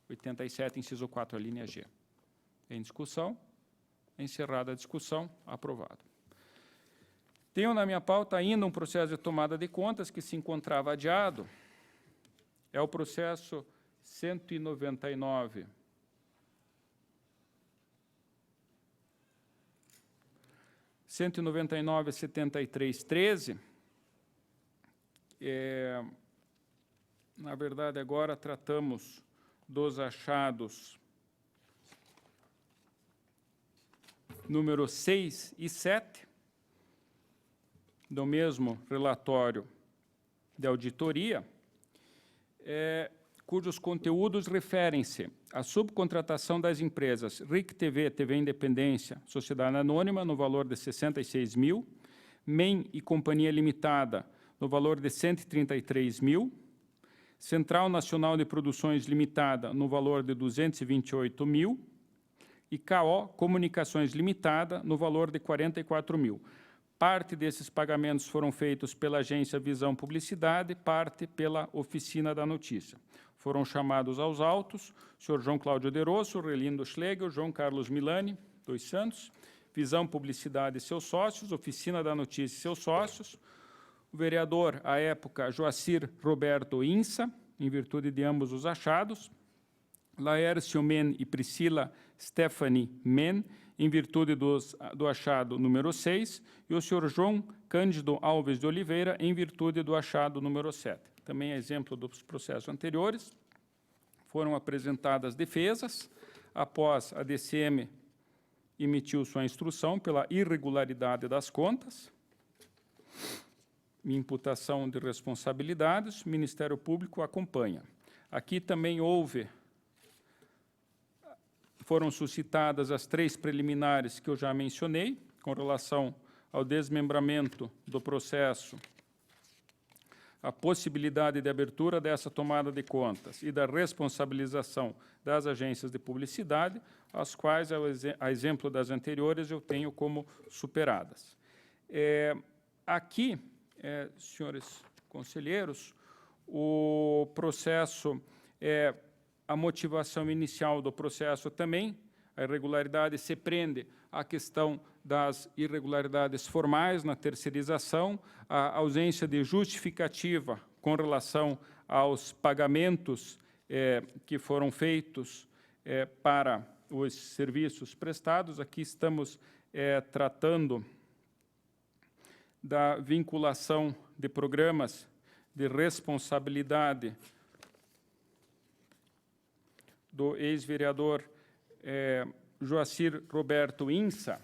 87, inciso 4, a linha G. Em discussão. Encerrada a discussão, aprovado. Tenho na minha pauta ainda um processo de tomada de contas que se encontrava adiado. É o processo 199. – 199/7313. Na verdade, agora tratamos dos achados número 6 e 7, do mesmo relatório de auditoria, cujos conteúdos referem-se à subcontratação das empresas RIC TV, TV Independência, Sociedade Anônima, no valor de 66 mil, MEN e Companhia Limitada, no valor de 133 mil, Central Nacional de Produções Limitada, no valor de 228 mil, e KO Comunicações Limitada, no valor de 44 mil. Parte desses pagamentos foram feitos pela Agência Visão Publicidade, parte pela Oficina da Notícia. Foram chamados aos autos o senhor João Cláudio Derosso, Relindo Schlegel, João Carlos Milani, dos Santos, Visão Publicidade e seus sócios, Oficina da Notícia e seus sócios, o vereador, à época, Joacir Roberto Insa, em virtude de ambos os achados, Laércio Men e Priscila Stephanie Men, em virtude do achado número 6, e o senhor João Cândido Alves de Oliveira, em virtude do achado número 7. Também exemplo dos processos anteriores, foram apresentadas defesas, após a DCM emitiu sua instrução pela irregularidade das contas, imputação de responsabilidades, o Ministério Público acompanha. Aqui também foram suscitadas as 3 preliminares que eu já mencionei, com relação ao desmembramento do processo, a possibilidade de abertura dessa tomada de contas e da responsabilização das agências de publicidade, as quais, a exemplo das anteriores, eu tenho como superadas. Aqui, senhores conselheiros, o processo, a motivação inicial do processo também, a irregularidade se prende à questão das irregularidades formais na terceirização, a ausência de justificativa com relação aos pagamentos que foram feitos para os serviços prestados. Aqui estamos tratando da vinculação de programas de responsabilidade do ex-vereador Joacir Roberto Insa,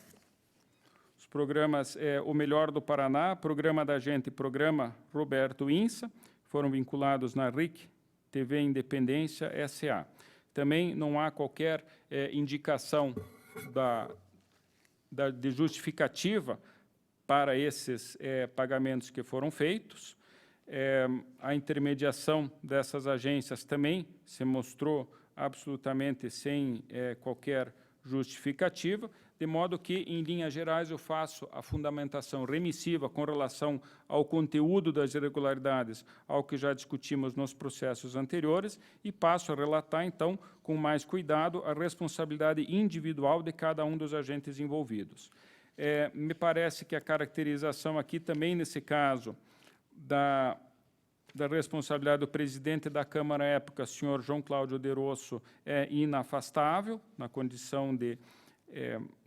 os programas O Melhor do Paraná, Programa da Gente e Programa Roberto Insa, foram vinculados na RIC TV Independência S.A. Também não há qualquer indicação de justificativa para esses pagamentos que foram feitos. A intermediação dessas agências também se mostrou absolutamente sem qualquer justificativa, de modo que, em linhas gerais, eu faço a fundamentação remissiva com relação ao conteúdo das irregularidades, ao que já discutimos nos processos anteriores, e passo a relatar, então, com mais cuidado, a responsabilidade individual de cada um dos agentes envolvidos. Me parece que a caracterização aqui também, nesse caso, da responsabilidade do presidente da Câmara à época, senhor João Cláudio De Rosso, é inafastável, na condição de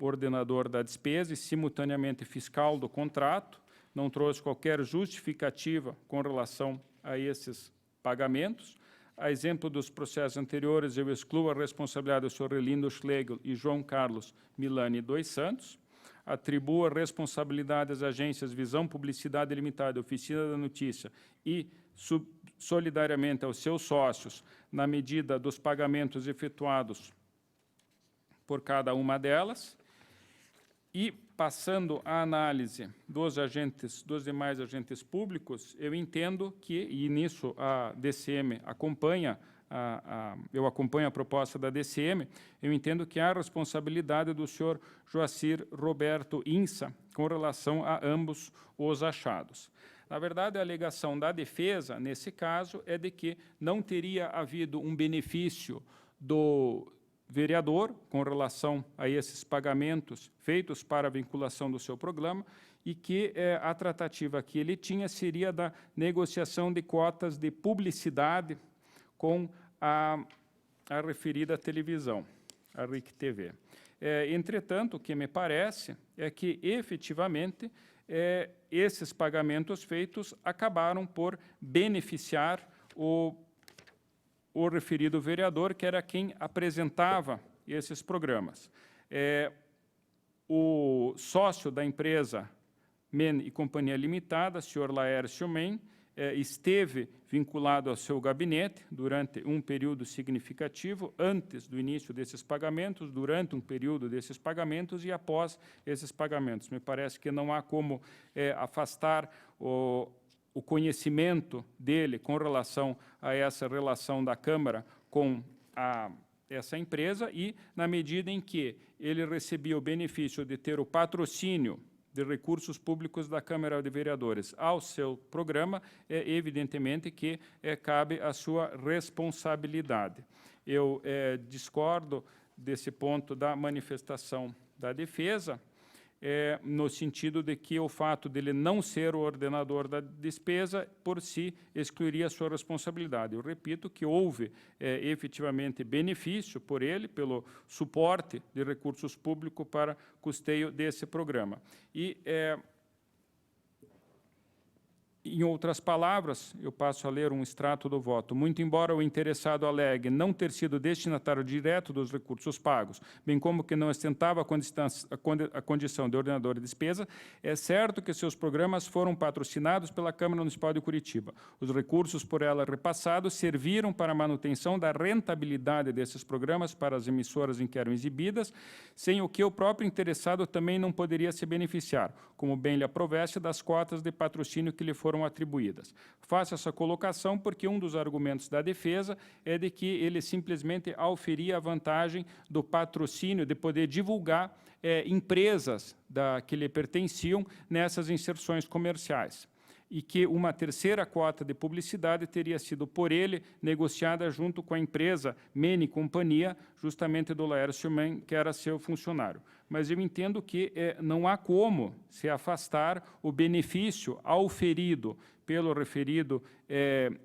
ordenador da despesa e, simultaneamente, fiscal do contrato, não trouxe qualquer justificativa com relação a esses pagamentos. A exemplo dos processos anteriores, eu excluo a responsabilidade do senhor Elindo Schlegel e João Carlos Milani dos Santos, atribuo a responsabilidade às agências Visão Publicidade Limitada, Oficina da Notícia e solidariamente aos seus sócios, na medida dos pagamentos efetuados por cada uma delas. E, passando à análise dos demais agentes públicos, eu entendo que, e nisso a DCM acompanha, eu acompanho a proposta da DCM, eu entendo que há responsabilidade do senhor Joacir Roberto Insa com relação a ambos os achados. Na verdade, a alegação da defesa, nesse caso, é de que não teria havido um benefício do vereador com relação a esses pagamentos feitos para a vinculação do seu programa e que a tratativa que ele tinha seria da negociação de cotas de publicidade com a referida televisão, a RIC TV. Entretanto, o que me parece é que, efetivamente, esses pagamentos feitos acabaram por beneficiar o referido vereador, que era quem apresentava esses programas. O sócio da empresa Men e Companhia Limitada, senhor Laércio Men, esteve vinculado ao seu gabinete durante um período significativo, antes do início desses pagamentos, durante um período desses pagamentos e após esses pagamentos. Me parece que não há como afastar o conhecimento dele com relação a essa relação da Câmara com essa empresa e, na medida em que ele recebia o benefício de ter o patrocínio de recursos públicos da Câmara de Vereadores ao seu programa, evidentemente que cabe a sua responsabilidade. Eu discordo desse ponto da manifestação da defesa, no sentido de que o fato dele não ser o ordenador da despesa, por si, excluiria a sua responsabilidade. Eu repito que houve efetivamente benefício por ele, pelo suporte de recursos públicos para custeio desse programa. E, em outras palavras, eu passo a ler um extrato do voto. Muito embora o interessado alegue não ter sido destinatário direto dos recursos pagos, bem como que não ostentava a condição de ordenador de despesa, é certo que seus programas foram patrocinados pela Câmara Municipal de Curitiba. Os recursos por ela repassados serviram para a manutenção da rentabilidade desses programas para as emissoras em que eram exibidas, sem o que o próprio interessado também não poderia se beneficiar, como bem lhe aprovesse das cotas de patrocínio que lhe foram atribuídas. Faço essa colocação porque um dos argumentos da defesa é de que ele simplesmente auferia a vantagem do patrocínio, de poder divulgar empresas que lhe pertenciam nessas inserções comerciais, e que uma terceira cota de publicidade teria sido por ele negociada junto com a empresa Mene Companhia, justamente do Laércio Mann, que era seu funcionário. Mas eu entendo que não há como se afastar o benefício auferido pelo referido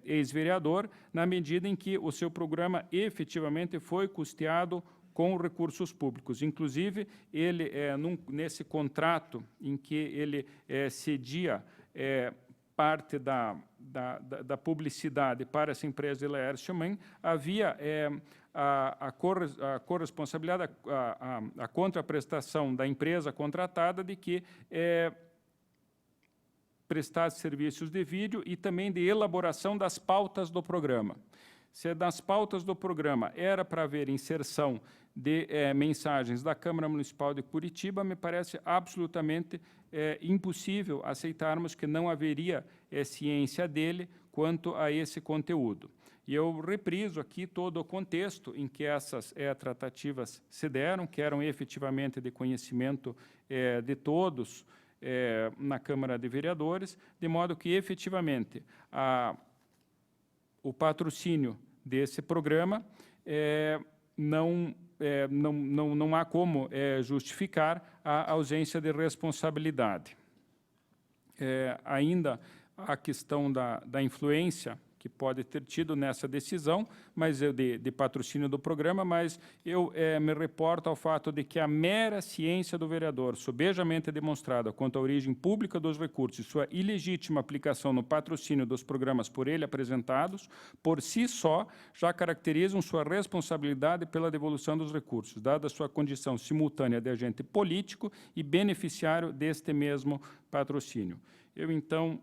ex-vereador, na medida em que o seu programa efetivamente foi custeado com recursos públicos. Inclusive, ele, nesse contrato em que ele cedia parte da publicidade para essa empresa de Laércio Mann, havia a corresponsabilidade, a contraprestação da empresa contratada de que prestasse serviços de vídeo e também de elaboração das pautas do programa. Se nas pautas do programa era para haver inserção de mensagens da Câmara Municipal de Curitiba, me parece absolutamente impossível aceitarmos que não haveria ciência dele quanto a esse conteúdo. E eu repriso aqui todo o contexto em que essas tratativas se deram, que eram efetivamente de conhecimento de todos na Câmara de Vereadores, de modo que efetivamente o patrocínio desse programa não há como justificar a ausência de responsabilidade. Ainda a questão da influência que pode ter tido nessa decisão, mas de patrocínio do programa, mas eu me reporto ao fato de que a mera ciência do vereador, sobejamente demonstrada quanto à origem pública dos recursos e sua ilegítima aplicação no patrocínio dos programas por ele apresentados, por si só, já caracterizam sua responsabilidade pela devolução dos recursos, dada sua condição simultânea de agente político e beneficiário deste mesmo patrocínio. Eu, então,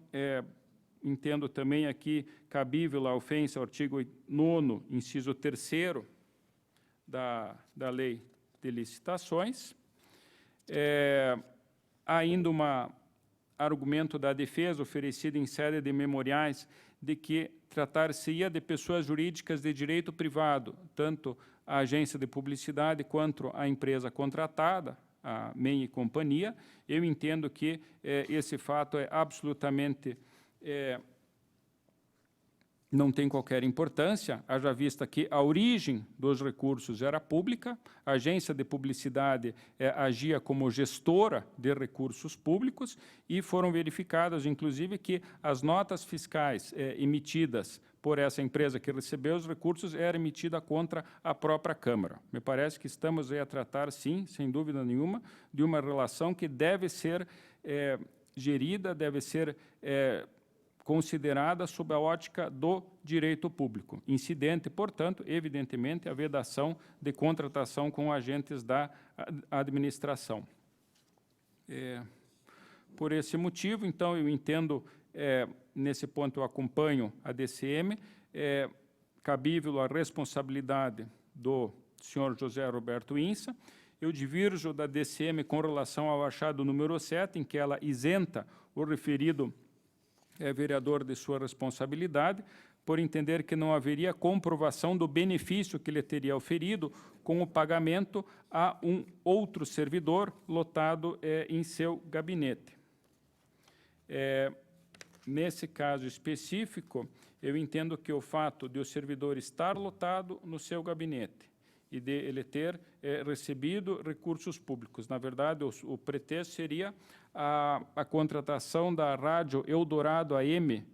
entendo também aqui cabível a ofensa ao artigo 9º, inciso 3º da Lei de Licitações. Há ainda um argumento da defesa oferecido em sede de memoriais de que tratar-se-ia de pessoas jurídicas de direito privado, tanto a agência de publicidade quanto a empresa contratada, a Mene Companhia. Eu entendo que esse fato é absolutamente não tem qualquer importância, haja vista que a origem dos recursos era pública, a agência de publicidade agia como gestora de recursos públicos e foram verificadas, inclusive, que as notas fiscais emitidas por essa empresa que recebeu os recursos era emitida contra a própria Câmara. Me parece que estamos aí a tratar, sim, sem dúvida nenhuma, de uma relação que deve ser gerida, deve ser considerada sob a ótica do direito público, incidente, portanto, evidentemente, a vedação de contratação com agentes da administração. Por esse motivo, então, eu entendo, nesse ponto eu acompanho a DCM, cabível a responsabilidade do senhor José Roberto Insa. Eu divirjo da DCM com relação ao achado número 7, em que ela isenta o referido vereador de sua responsabilidade, por entender que não haveria comprovação do benefício que lhe teria oferido com o pagamento a um outro servidor lotado em seu gabinete. Nesse caso específico, eu entendo que o fato de o servidor estar lotado no seu gabinete e de ele ter recebido recursos públicos. Na verdade, o pretexto seria a contratação da Rádio Eldorado AM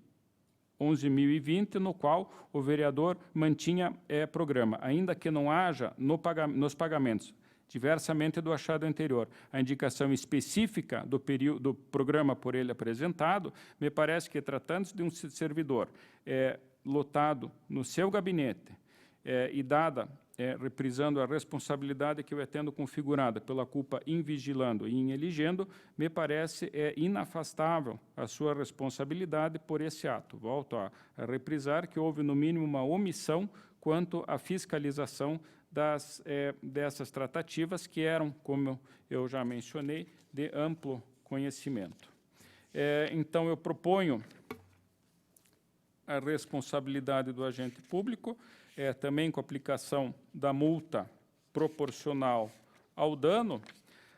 11.020, no qual o vereador mantinha programa, ainda que não haja nos pagamentos, diversamente do achado anterior, a indicação específica do programa por ele apresentado, me parece que, tratando-se de um servidor lotado no seu gabinete e dada, reprisando a responsabilidade que eu tendo configurada pela culpa em vigilando e em elegendo, me parece inafastável a sua responsabilidade por esse ato. Volto a reprisar que houve, no mínimo, uma omissão quanto à fiscalização dessas tratativas, que eram, como eu já mencionei, de amplo conhecimento. Então, eu proponho a responsabilidade do agente público, também com a aplicação da multa proporcional ao dano,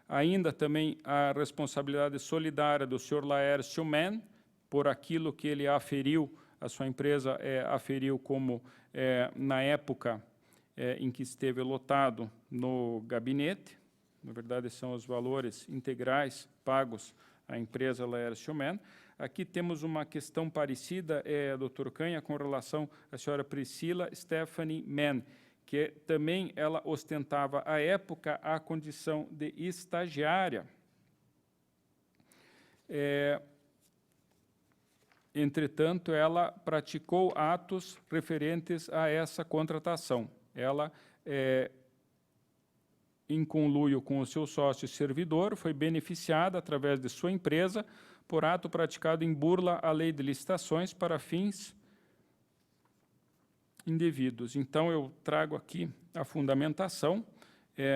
ainda também a responsabilidade solidária do senhor Laércio Men, por aquilo que ele aferiu, a sua empresa aferiu como, na época em que esteve lotado no gabinete, na verdade são os valores integrais pagos à empresa Laércio Men. Aqui temos uma questão parecida, doutor Canha, com relação à senhora Priscila Stephanie Men, que também ela ostentava, à época, a condição de estagiária. Entretanto, ela praticou atos referentes a essa contratação. Ela, em conluio com o seu sócio servidor, foi beneficiada, através de sua empresa, por ato praticado em burla à lei de licitações para fins indevidos. Então, eu trago aqui a fundamentação.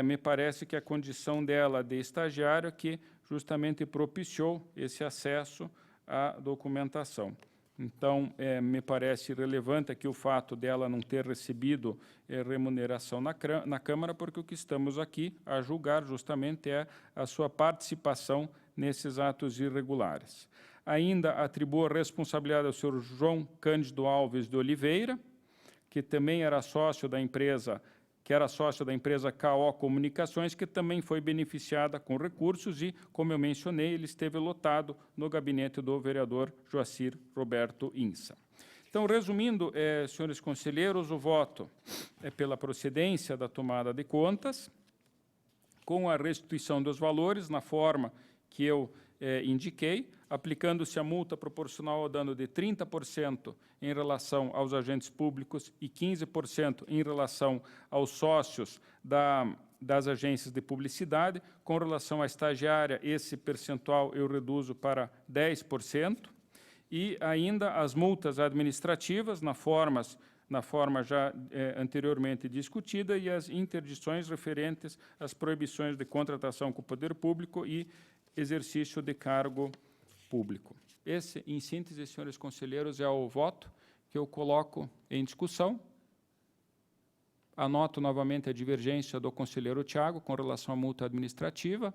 Me parece que a condição dela de estagiário que justamente propiciou esse acesso à documentação. Então, me parece relevante aqui o fato dela não ter recebido remuneração na Câmara, porque o que estamos aqui a julgar justamente é a sua participação nesses atos irregulares. Ainda atribua a responsabilidade ao senhor João Cândido Alves de Oliveira, que também era sócio da empresa, KO Comunicações, que também foi beneficiada com recursos e, como eu mencionei, ele esteve lotado no gabinete do vereador Joacir Roberto Insa. Então, resumindo, senhores conselheiros, o voto é pela procedência da tomada de contas, com a restituição dos valores na forma que eu indiquei, aplicando-se a multa proporcional ao dano de 30% em relação aos agentes públicos e 15% em relação aos sócios das agências de publicidade. Com relação à estagiária, esse percentual eu reduzo para 10%. E ainda as multas administrativas, na forma já anteriormente discutida, e as interdições referentes às proibições de contratação com o poder público e exercício de cargo público. Esse, em síntese, senhores conselheiros, é o voto que eu coloco em discussão. Anoto novamente a divergência do conselheiro Tiago com relação à multa administrativa.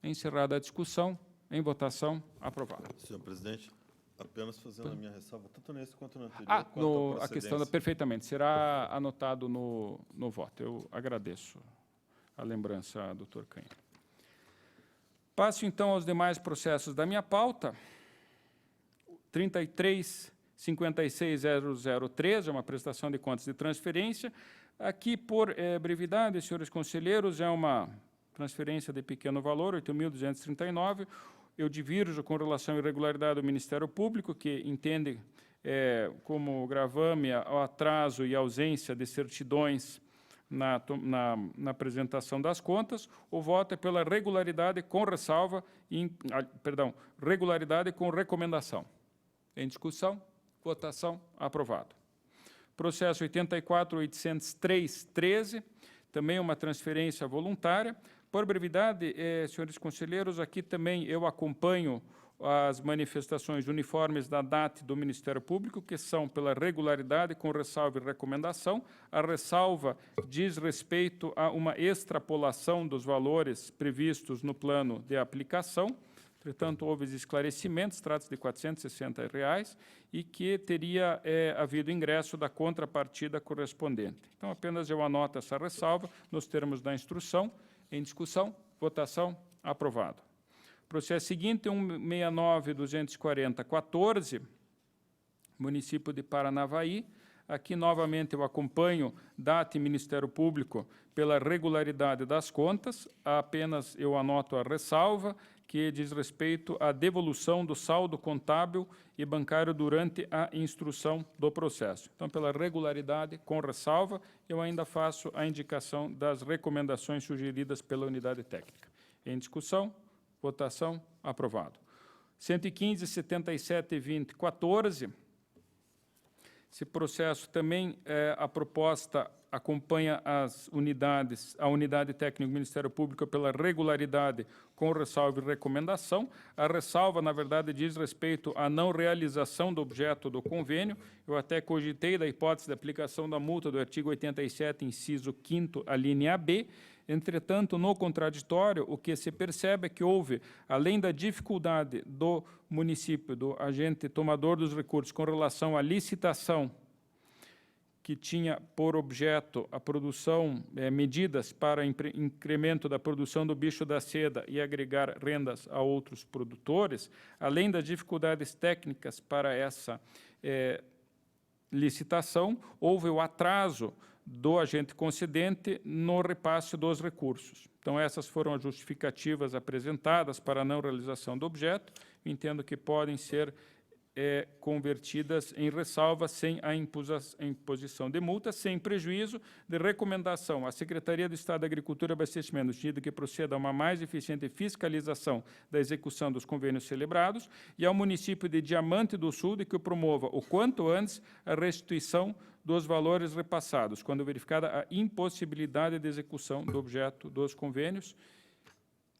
Encerrada a discussão, em votação, aprovado. Senhor presidente, apenas fazendo a minha ressalva, tanto nesse quanto no anterior. A questão perfeitamente, será anotado no voto. Eu agradeço a lembrança, doutor Canha. Passo, então, aos demais processos da minha pauta. 33.56.0013, é uma prestação de contas de transferência. Aqui, por brevidade, senhores conselheiros, é uma transferência de pequeno valor, 8.239. Eu divirjo com relação à irregularidade do Ministério Público, que entende como gravame ao atraso e ausência de certidões na apresentação das contas. O voto é pela regularidade com ressalva, regularidade com recomendação. Em discussão, votação, aprovado. Processo 84.803.13, também uma transferência voluntária. Por brevidade, senhores conselheiros, aqui também eu acompanho as manifestações uniformes da DAT do Ministério Público, que são pela regularidade com ressalva e recomendação. A ressalva diz respeito a uma extrapolação dos valores previstos no plano de aplicação. Entretanto, houve esclarecimentos, trata-se de R$ 460, e que teria havido ingresso da contrapartida correspondente. Então, apenas eu anoto essa ressalva nos termos da instrução. Em discussão, votação, aprovado. Processo seguinte, 169.240.14, município de Paranavaí. Aqui, novamente, eu acompanho DAT e Ministério Público pela regularidade das contas. Apenas eu anoto a ressalva, que diz respeito à devolução do saldo contábil e bancário durante a instrução do processo. Então, pela regularidade, com ressalva, eu ainda faço a indicação das recomendações sugeridas pela unidade técnica. Em discussão, votação, aprovado. 115.77.20.14. Esse processo também, a proposta acompanha a unidade técnica do Ministério Público pela regularidade com ressalva e recomendação. A ressalva, na verdade, diz respeito à não realização do objeto do convênio. Eu até cogitei da hipótese de aplicação da multa do artigo 87, inciso 5º, a linha B. Entretanto, no contraditório, o que se percebe é que houve, além da dificuldade do município, do agente tomador dos recursos, com relação à licitação, que tinha por objeto a produção, medidas para incremento da produção do bicho da seda e agregar rendas a outros produtores, além das dificuldades técnicas para essa licitação, houve o atraso do agente concedente no repasse dos recursos. Então, essas foram as justificativas apresentadas para a não realização do objeto. Entendo que podem ser convertidas em ressalva sem a imposição de multa, sem prejuízo de recomendação à Secretaria do Estado da Agricultura e Abastecimento, no sentido que proceda a uma mais eficiente fiscalização da execução dos convênios celebrados, e ao município de Diamante do Sul de que promova o quanto antes a restituição dos valores repassados, quando verificada a impossibilidade de execução do objeto dos convênios.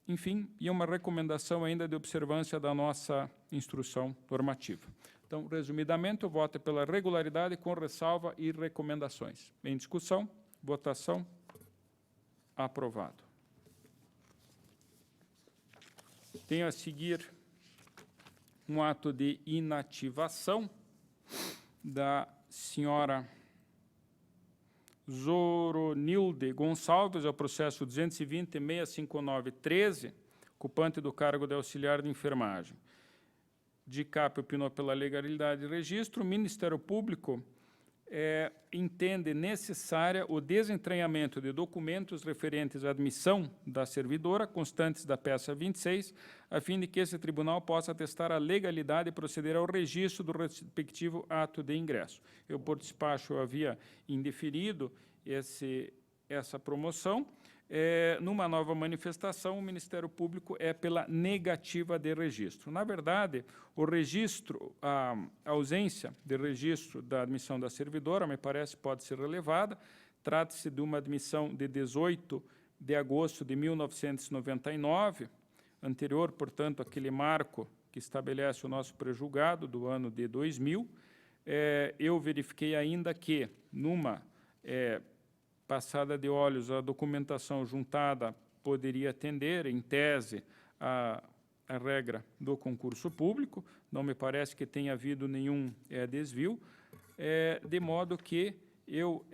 Enfim, e uma recomendação ainda de observância da nossa instrução normativa. Então, resumidamente, o voto é pela regularidade com ressalva e recomendações. Em discussão, votação, aprovado. Tenho a seguir um ato de inativação da senhora Zoronilde Gonçalves, ao processo 220.659.13, ocupante do cargo de auxiliar de enfermagem. DICAP opinou pela legalidade de registro. O Ministério Público entende necessária o desentranhamento de documentos referentes à admissão da servidora, constantes da peça 26, a fim de que esse tribunal possa atestar a legalidade e proceder ao registro do respectivo ato de ingresso. Eu, por despacho, havia indeferido essa promoção. Numa nova manifestação, o Ministério Público é pela negativa de registro. Na verdade, o registro, a ausência de registro da admissão da servidora, me parece, pode ser relevada. Trata-se de uma admissão de 18 de agosto de 1999, anterior, portanto, àquele marco que estabelece o nosso prejulgado do ano de 2000. Eu verifiquei ainda que, numa passada de olhos, a documentação juntada poderia atender, em tese, a regra do concurso público. Não me parece que tenha havido nenhum desvio, de modo que eu...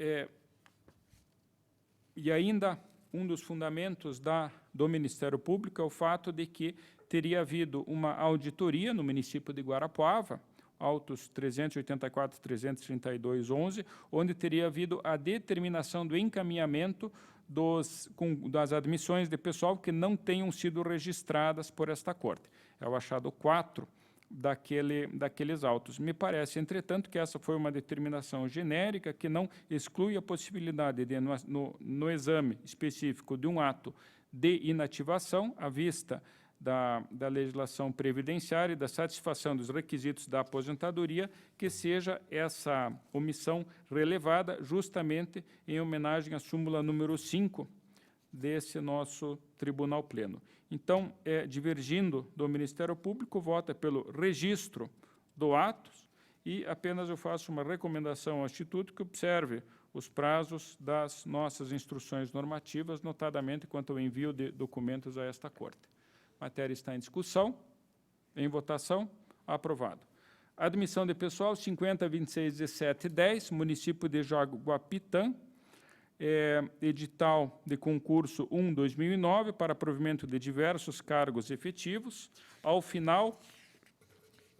E ainda, um dos fundamentos do Ministério Público é o fato de que teria havido uma auditoria no município de Guarapuava, autos 384.332.11, onde teria havido a determinação do encaminhamento das admissões de pessoal que não tenham sido registradas por esta Corte. É o achado 4 daqueles autos. Me parece, entretanto, que essa foi uma determinação genérica que não exclui a possibilidade de, no exame específico de um ato de inativação, à vista da legislação previdenciária e da satisfação dos requisitos da aposentadoria, que seja essa omissão relevada justamente em homenagem à súmula número 5 desse nosso Tribunal Pleno. Então, divergindo do Ministério Público, vota pelo registro do atos e apenas eu faço uma recomendação ao Instituto que observe os prazos das nossas instruções normativas, notadamente quanto ao envio de documentos a esta Corte. A matéria está em discussão. Em votação, aprovado. Admissão de pessoal, 50, 26, 17 e 10, município de Jaguapitã, edital de concurso 1/2009 para provimento de diversos cargos efetivos. Ao final,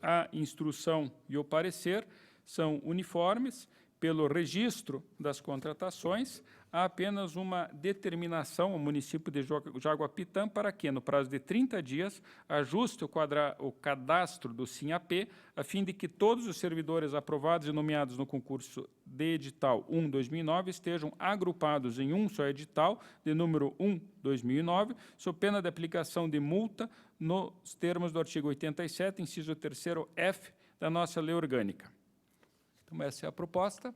a instrução e o parecer são uniformes. Pelo registro das contratações, há apenas uma determinação ao município de Jaguapitã para que, no prazo de 30 dias, ajuste o cadastro do SINAP, a fim de que todos os servidores aprovados e nomeados no concurso de edital 1/2009 estejam agrupados em um só edital, de número 1/2009, sob pena de aplicação de multa nos termos do artigo 87, inciso 3º F da nossa lei orgânica. Então, essa é a proposta.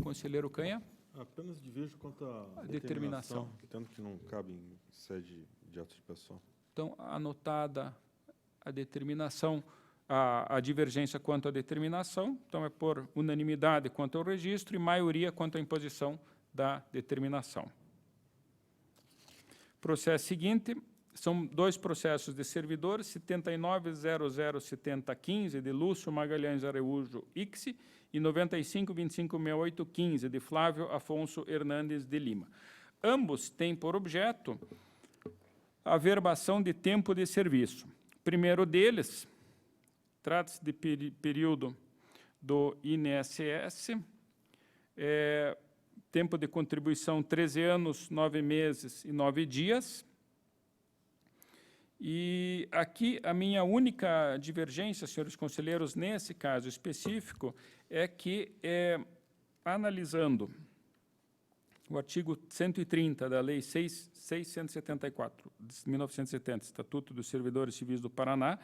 Conselheiro Canha. Apenas divirjo quanto à determinação, entendo que não cabe em sede de atos de pessoal. Então, anotada a determinação, a divergência quanto à determinação, então é por unanimidade quanto ao registro e maioria quanto à imposição da determinação. Processo seguinte, são dois processos de servidores, 79.007015, de Lúcio Magalhães Araújo Ixi, e 95.256815, de Flávio Afonso Hernandes de Lima. Ambos têm por objeto a verbação de tempo de serviço. O primeiro deles, trata-se de período do INSS, tempo de contribuição 13 anos, 9 meses e 9 dias. E aqui a minha única divergência, senhores conselheiros, nesse caso específico, é que, analisando o artigo 130 da Lei 674, de 1970, Estatuto dos Servidores Civis do Paraná,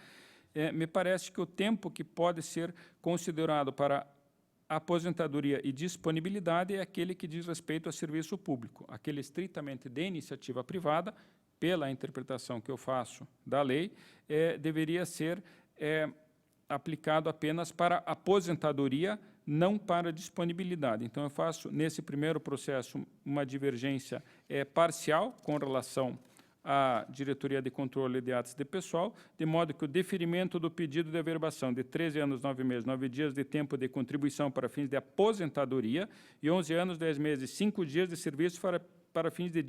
me parece que o tempo que pode ser considerado para aposentadoria e disponibilidade é aquele que diz respeito a serviço público, aquele estritamente de iniciativa privada, pela interpretação que eu faço da lei, deveria ser aplicado apenas para aposentadoria, não para disponibilidade. Então, eu faço, nesse primeiro processo, uma divergência parcial com relação à Diretoria de Controle de Atos de Pessoal, de modo que o deferimento do pedido de averbação de 13 anos, 9 meses, 9 dias de tempo de contribuição para fins de aposentadoria e 11 anos, 10 meses, 5 dias de serviço para fins de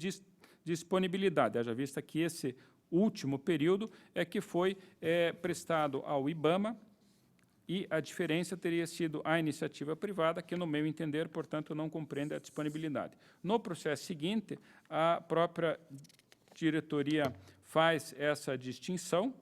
disponibilidade, haja vista que esse último período é que foi prestado ao IBAMA e a diferença teria sido a iniciativa privada, que, no meu entender, portanto, não compreende a disponibilidade. No processo seguinte, a própria diretoria faz essa distinção,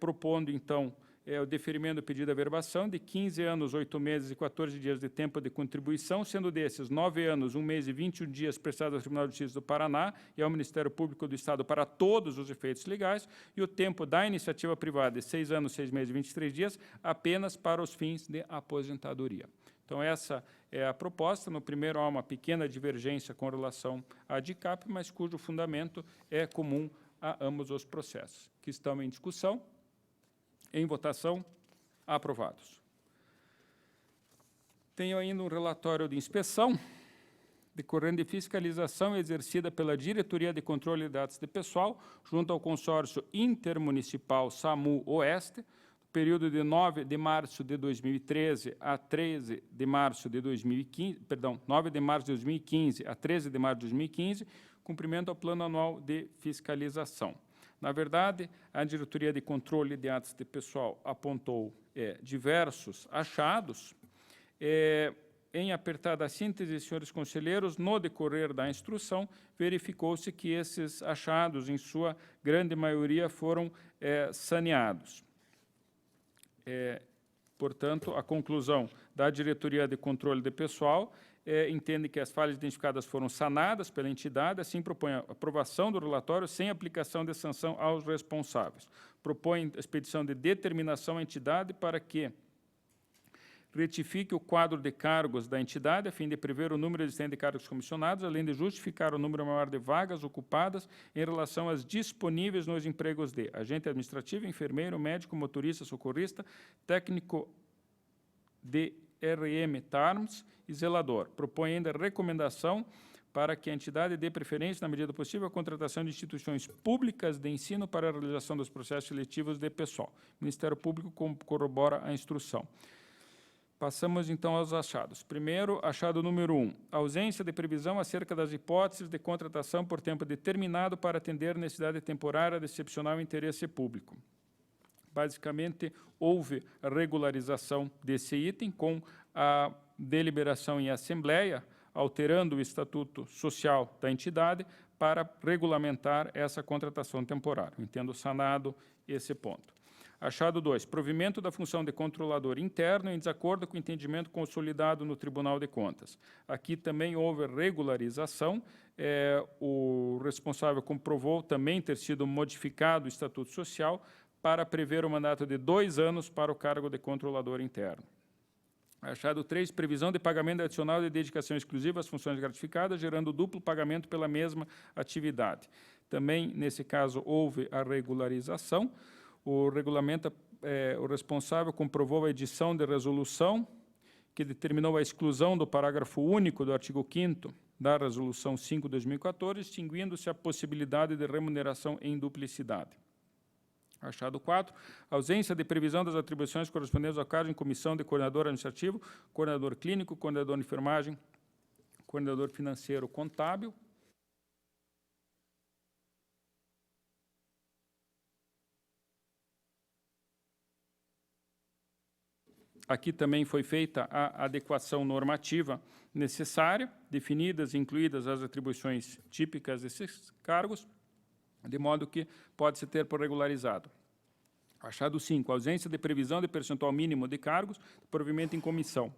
propondo, então, o deferimento do pedido de averbação de 15 anos, 8 meses e 14 dias de tempo de contribuição, sendo desses 9 anos, 1 mês e 21 dias prestados ao Tribunal de Justiça do Paraná e ao Ministério Público do Estado para todos os efeitos legais, e o tempo da iniciativa privada de 6 anos, 6 meses e 23 dias apenas para os fins de aposentadoria. Então, essa é a proposta. No primeiro, há uma pequena divergência com relação à DICAP, mas cujo fundamento é comum a ambos os processos que estão em discussão. Em votação, aprovados. Tenho ainda um relatório de inspeção decorrente de fiscalização exercida pela Diretoria de Controle de Dados de Pessoal, junto ao consórcio intermunicipal SAMU Oeste, período de 9 de março de 2013 a 13 de março de 2015, perdão, 9 de março de 2015 a 13 de março de 2015, cumprimento ao Plano Anual de Fiscalização. Na verdade, a Diretoria de Controle de Atos de Pessoal apontou diversos achados. Em apertada síntese, senhores conselheiros, no decorrer da instrução, verificou-se que esses achados, em sua grande maioria, foram saneados. Portanto, a conclusão da Diretoria de Controle de Pessoal entende que as falhas identificadas foram sanadas pela entidade, assim propõe a aprovação do relatório sem aplicação de sanção aos responsáveis. Propõe a expedição de determinação à entidade para que retifique o quadro de cargos da entidade, a fim de prever o número existente de cargos comissionados, além de justificar o número maior de vagas ocupadas em relação às disponíveis nos empregos de agente administrativo, enfermeiro, médico, motorista, socorrista, técnico de RM, TARMS e zelador. Propõe ainda recomendação para que a entidade dê preferência, na medida possível, à contratação de instituições públicas de ensino para a realização dos processos seletivos de pessoal. O Ministério Público corrobora a instrução. Passamos, então, aos achados. Primeiro, achado número 1, ausência de previsão acerca das hipóteses de contratação por tempo determinado para atender necessidade temporária de excepcional interesse público. Basicamente, houve a regularização desse item com a deliberação em assembleia, alterando o estatuto social da entidade para regulamentar essa contratação temporária. Entendo sanado esse ponto. Achado 2, provimento da função de controlador interno em desacordo com o entendimento consolidado no Tribunal de Contas. Aqui também houve regularização. O responsável comprovou também ter sido modificado o Estatuto Social para prever o mandato de 2 anos para o cargo de controlador interno. Achado 3, previsão de pagamento adicional de dedicação exclusiva às funções gratificadas, gerando duplo pagamento pela mesma atividade. Também, nesse caso, houve a regularização. O responsável comprovou a edição de resolução que determinou a exclusão do parágrafo único do artigo 5º da Resolução 5/2014, extinguindo-se a possibilidade de remuneração em duplicidade. Achado 4, ausência de previsão das atribuições correspondentes ao cargo em comissão de coordenador administrativo, coordenador clínico, coordenador de enfermagem, coordenador financeiro contábil. Aqui também foi feita a adequação normativa necessária, definidas e incluídas as atribuições típicas desses cargos, de modo que pode-se ter por regularizado. Achado 5, ausência de previsão de percentual mínimo de cargos, provimento em comissão,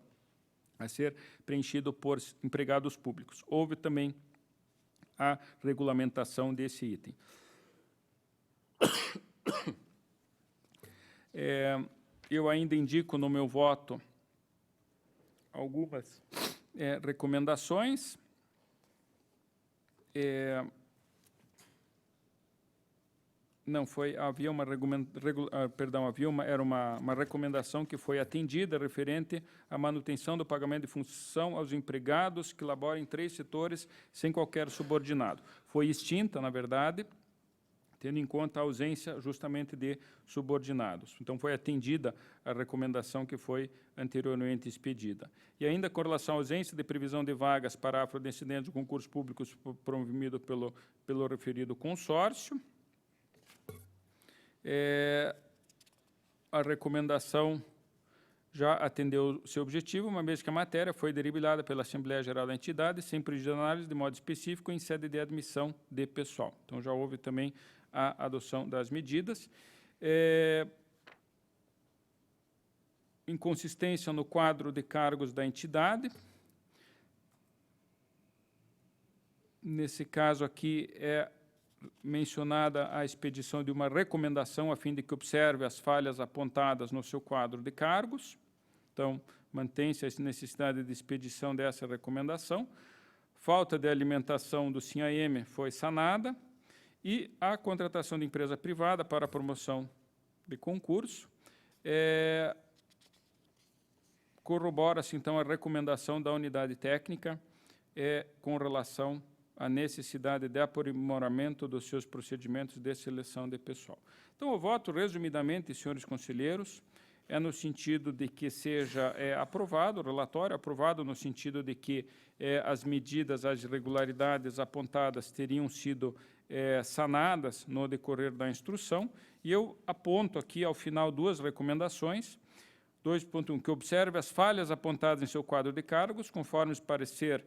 a ser preenchido por empregados públicos. Houve também a regulamentação desse item. Eu ainda indico no meu voto algumas recomendações. Não foi, havia uma recomendação que foi atendida referente à manutenção do pagamento de função aos empregados que laboram em 3 setores sem qualquer subordinado. Foi extinta, na verdade, tendo em conta a ausência justamente de subordinados. Então, foi atendida a recomendação que foi anteriormente expedida. E ainda com relação à ausência de previsão de vagas para afrodescendentes de concursos públicos promovido pelo referido consórcio, a recomendação já atendeu seu objetivo, uma vez que a matéria foi deliberada pela Assembleia Geral da entidade, sem prejuízo de análise de modo específico em sede de admissão de pessoal. Então, já houve também a adoção das medidas. Inconsistência no quadro de cargos da entidade. Nesse caso aqui, mencionada a expedição de uma recomendação a fim de que observe as falhas apontadas no seu quadro de cargos. Então, mantém-se a necessidade de expedição dessa recomendação. Falta de alimentação do SINAEM foi sanada. E a contratação de empresa privada para a promoção de concurso. Corrobora-se, então, a recomendação da unidade técnica com relação à necessidade de aprimoramento dos seus procedimentos de seleção de pessoal. Então, o voto, resumidamente, senhores conselheiros, no sentido de que seja aprovado, o relatório aprovado no sentido de que as medidas, as irregularidades apontadas teriam sido sanadas no decorrer da instrução, e eu aponto aqui, ao final, 2 recomendações. 2.1, que observe as falhas apontadas em seu quadro de cargos, conforme o parecer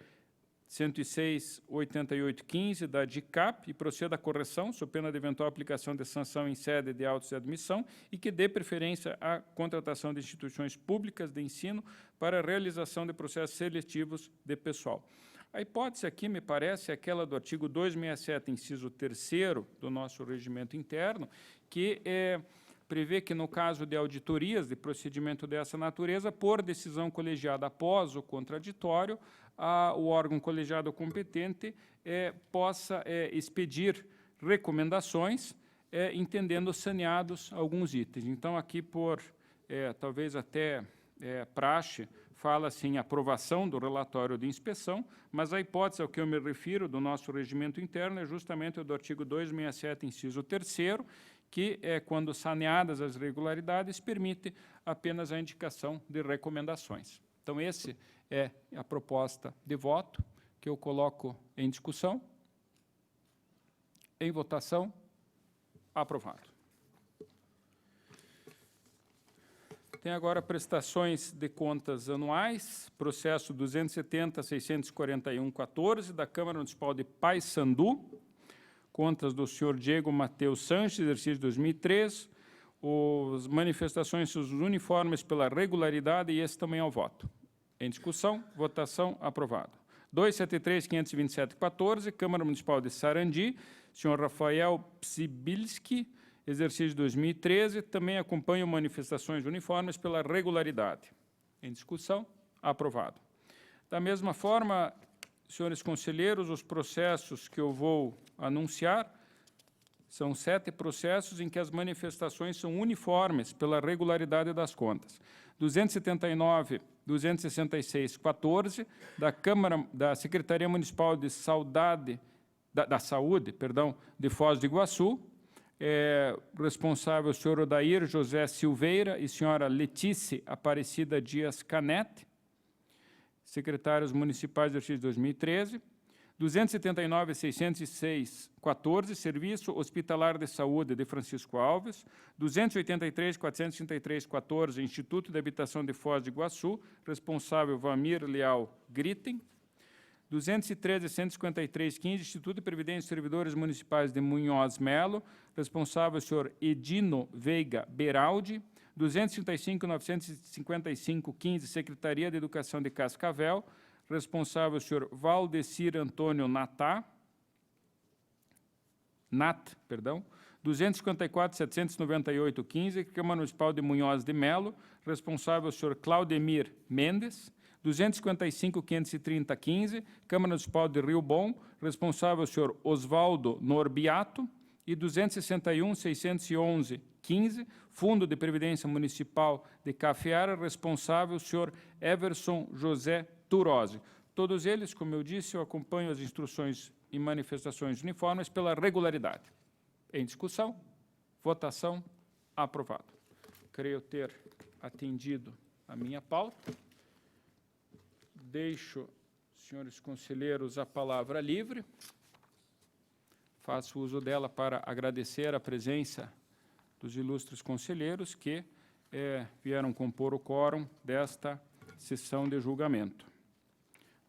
106.88.15 da DICAP, e proceda à correção, sob pena de eventual aplicação de sanção em sede de autos de admissão, e que dê preferência à contratação de instituições públicas de ensino para a realização de processos seletivos de pessoal. A hipótese aqui, me parece, é aquela do artigo 267, inciso 3º do nosso regimento interno, que prevê que, no caso de auditorias de procedimento dessa natureza, por decisão colegiada após o contraditório, o órgão colegiado competente possa expedir recomendações, entendendo saneados alguns itens. Então, aqui, por talvez até praxe, fala-se em aprovação do relatório de inspeção, mas a hipótese ao que eu me refiro do nosso regimento interno é justamente o do artigo 267, inciso 3º, que, quando saneadas as irregularidades, permite apenas a indicação de recomendações. Então, essa é a proposta de voto que eu coloco em discussão. Em votação, aprovado. Tem agora prestações de contas anuais, processo 270.641.14, da Câmara Municipal de Paysandu, contas do senhor Diego Mateus Sanches, exercício 2003, as manifestações dos uniformes pela regularidade, e esse também é o voto. Em discussão, votação, aprovado. 273.527.14, Câmara Municipal de Sarandi, senhor Rafael Psibilski, exercício 2013, também acompanham manifestações uniformes pela regularidade. Em discussão, aprovado. Da mesma forma, senhores conselheiros, os processos que eu vou anunciar são 7 processos em que as manifestações são uniformes pela regularidade das contas. 269.266.14, da Secretaria Municipal de Saúde, de Foz do Iguaçu, responsável o senhor Odair José Silveira e senhora Letice Aparecida Dias Canete, secretários municipais do exercício 2013. 279.606.14, Serviço Hospitalar de Saúde de Francisco Alves. 283.433.14, Instituto de Habitação de Foz do Iguaçu, responsável Vamir Leal Gritten. 213.153.15, Instituto de Previdência e Servidores Municipais de Munhoz Melo, responsável o senhor Edino Veiga Beraldi. 235.955.15, Secretaria de Educação de Cascavel, responsável o senhor Valdecir Antônio Nat, 254.798.15, Câmara Municipal de Munhoz de Melo, responsável o senhor Claudemir Mendes. 255.530.15, Câmara Municipal de Rio Bom, responsável o senhor Osvaldo Norbiato. E 261.611.15, Fundo de Previdência Municipal de Cafeara, responsável o senhor Everson José Turozzi. Todos eles, como eu disse, eu acompanho as instruções e manifestações uniformes pela regularidade. Em discussão, votação, aprovado. Creio ter atendido a minha pauta. Deixo, senhores conselheiros, a palavra livre. Faço uso dela para agradecer a presença dos ilustres conselheiros que vieram compor o quórum desta sessão de julgamento.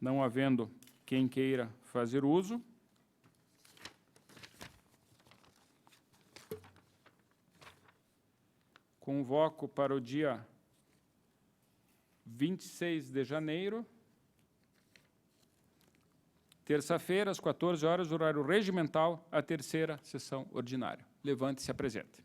Não havendo quem queira fazer uso, convoco para o dia 26 de janeiro, terça-feira, às 14 horas, horário regimental, a terceira sessão ordinária. Levante-se e apresente.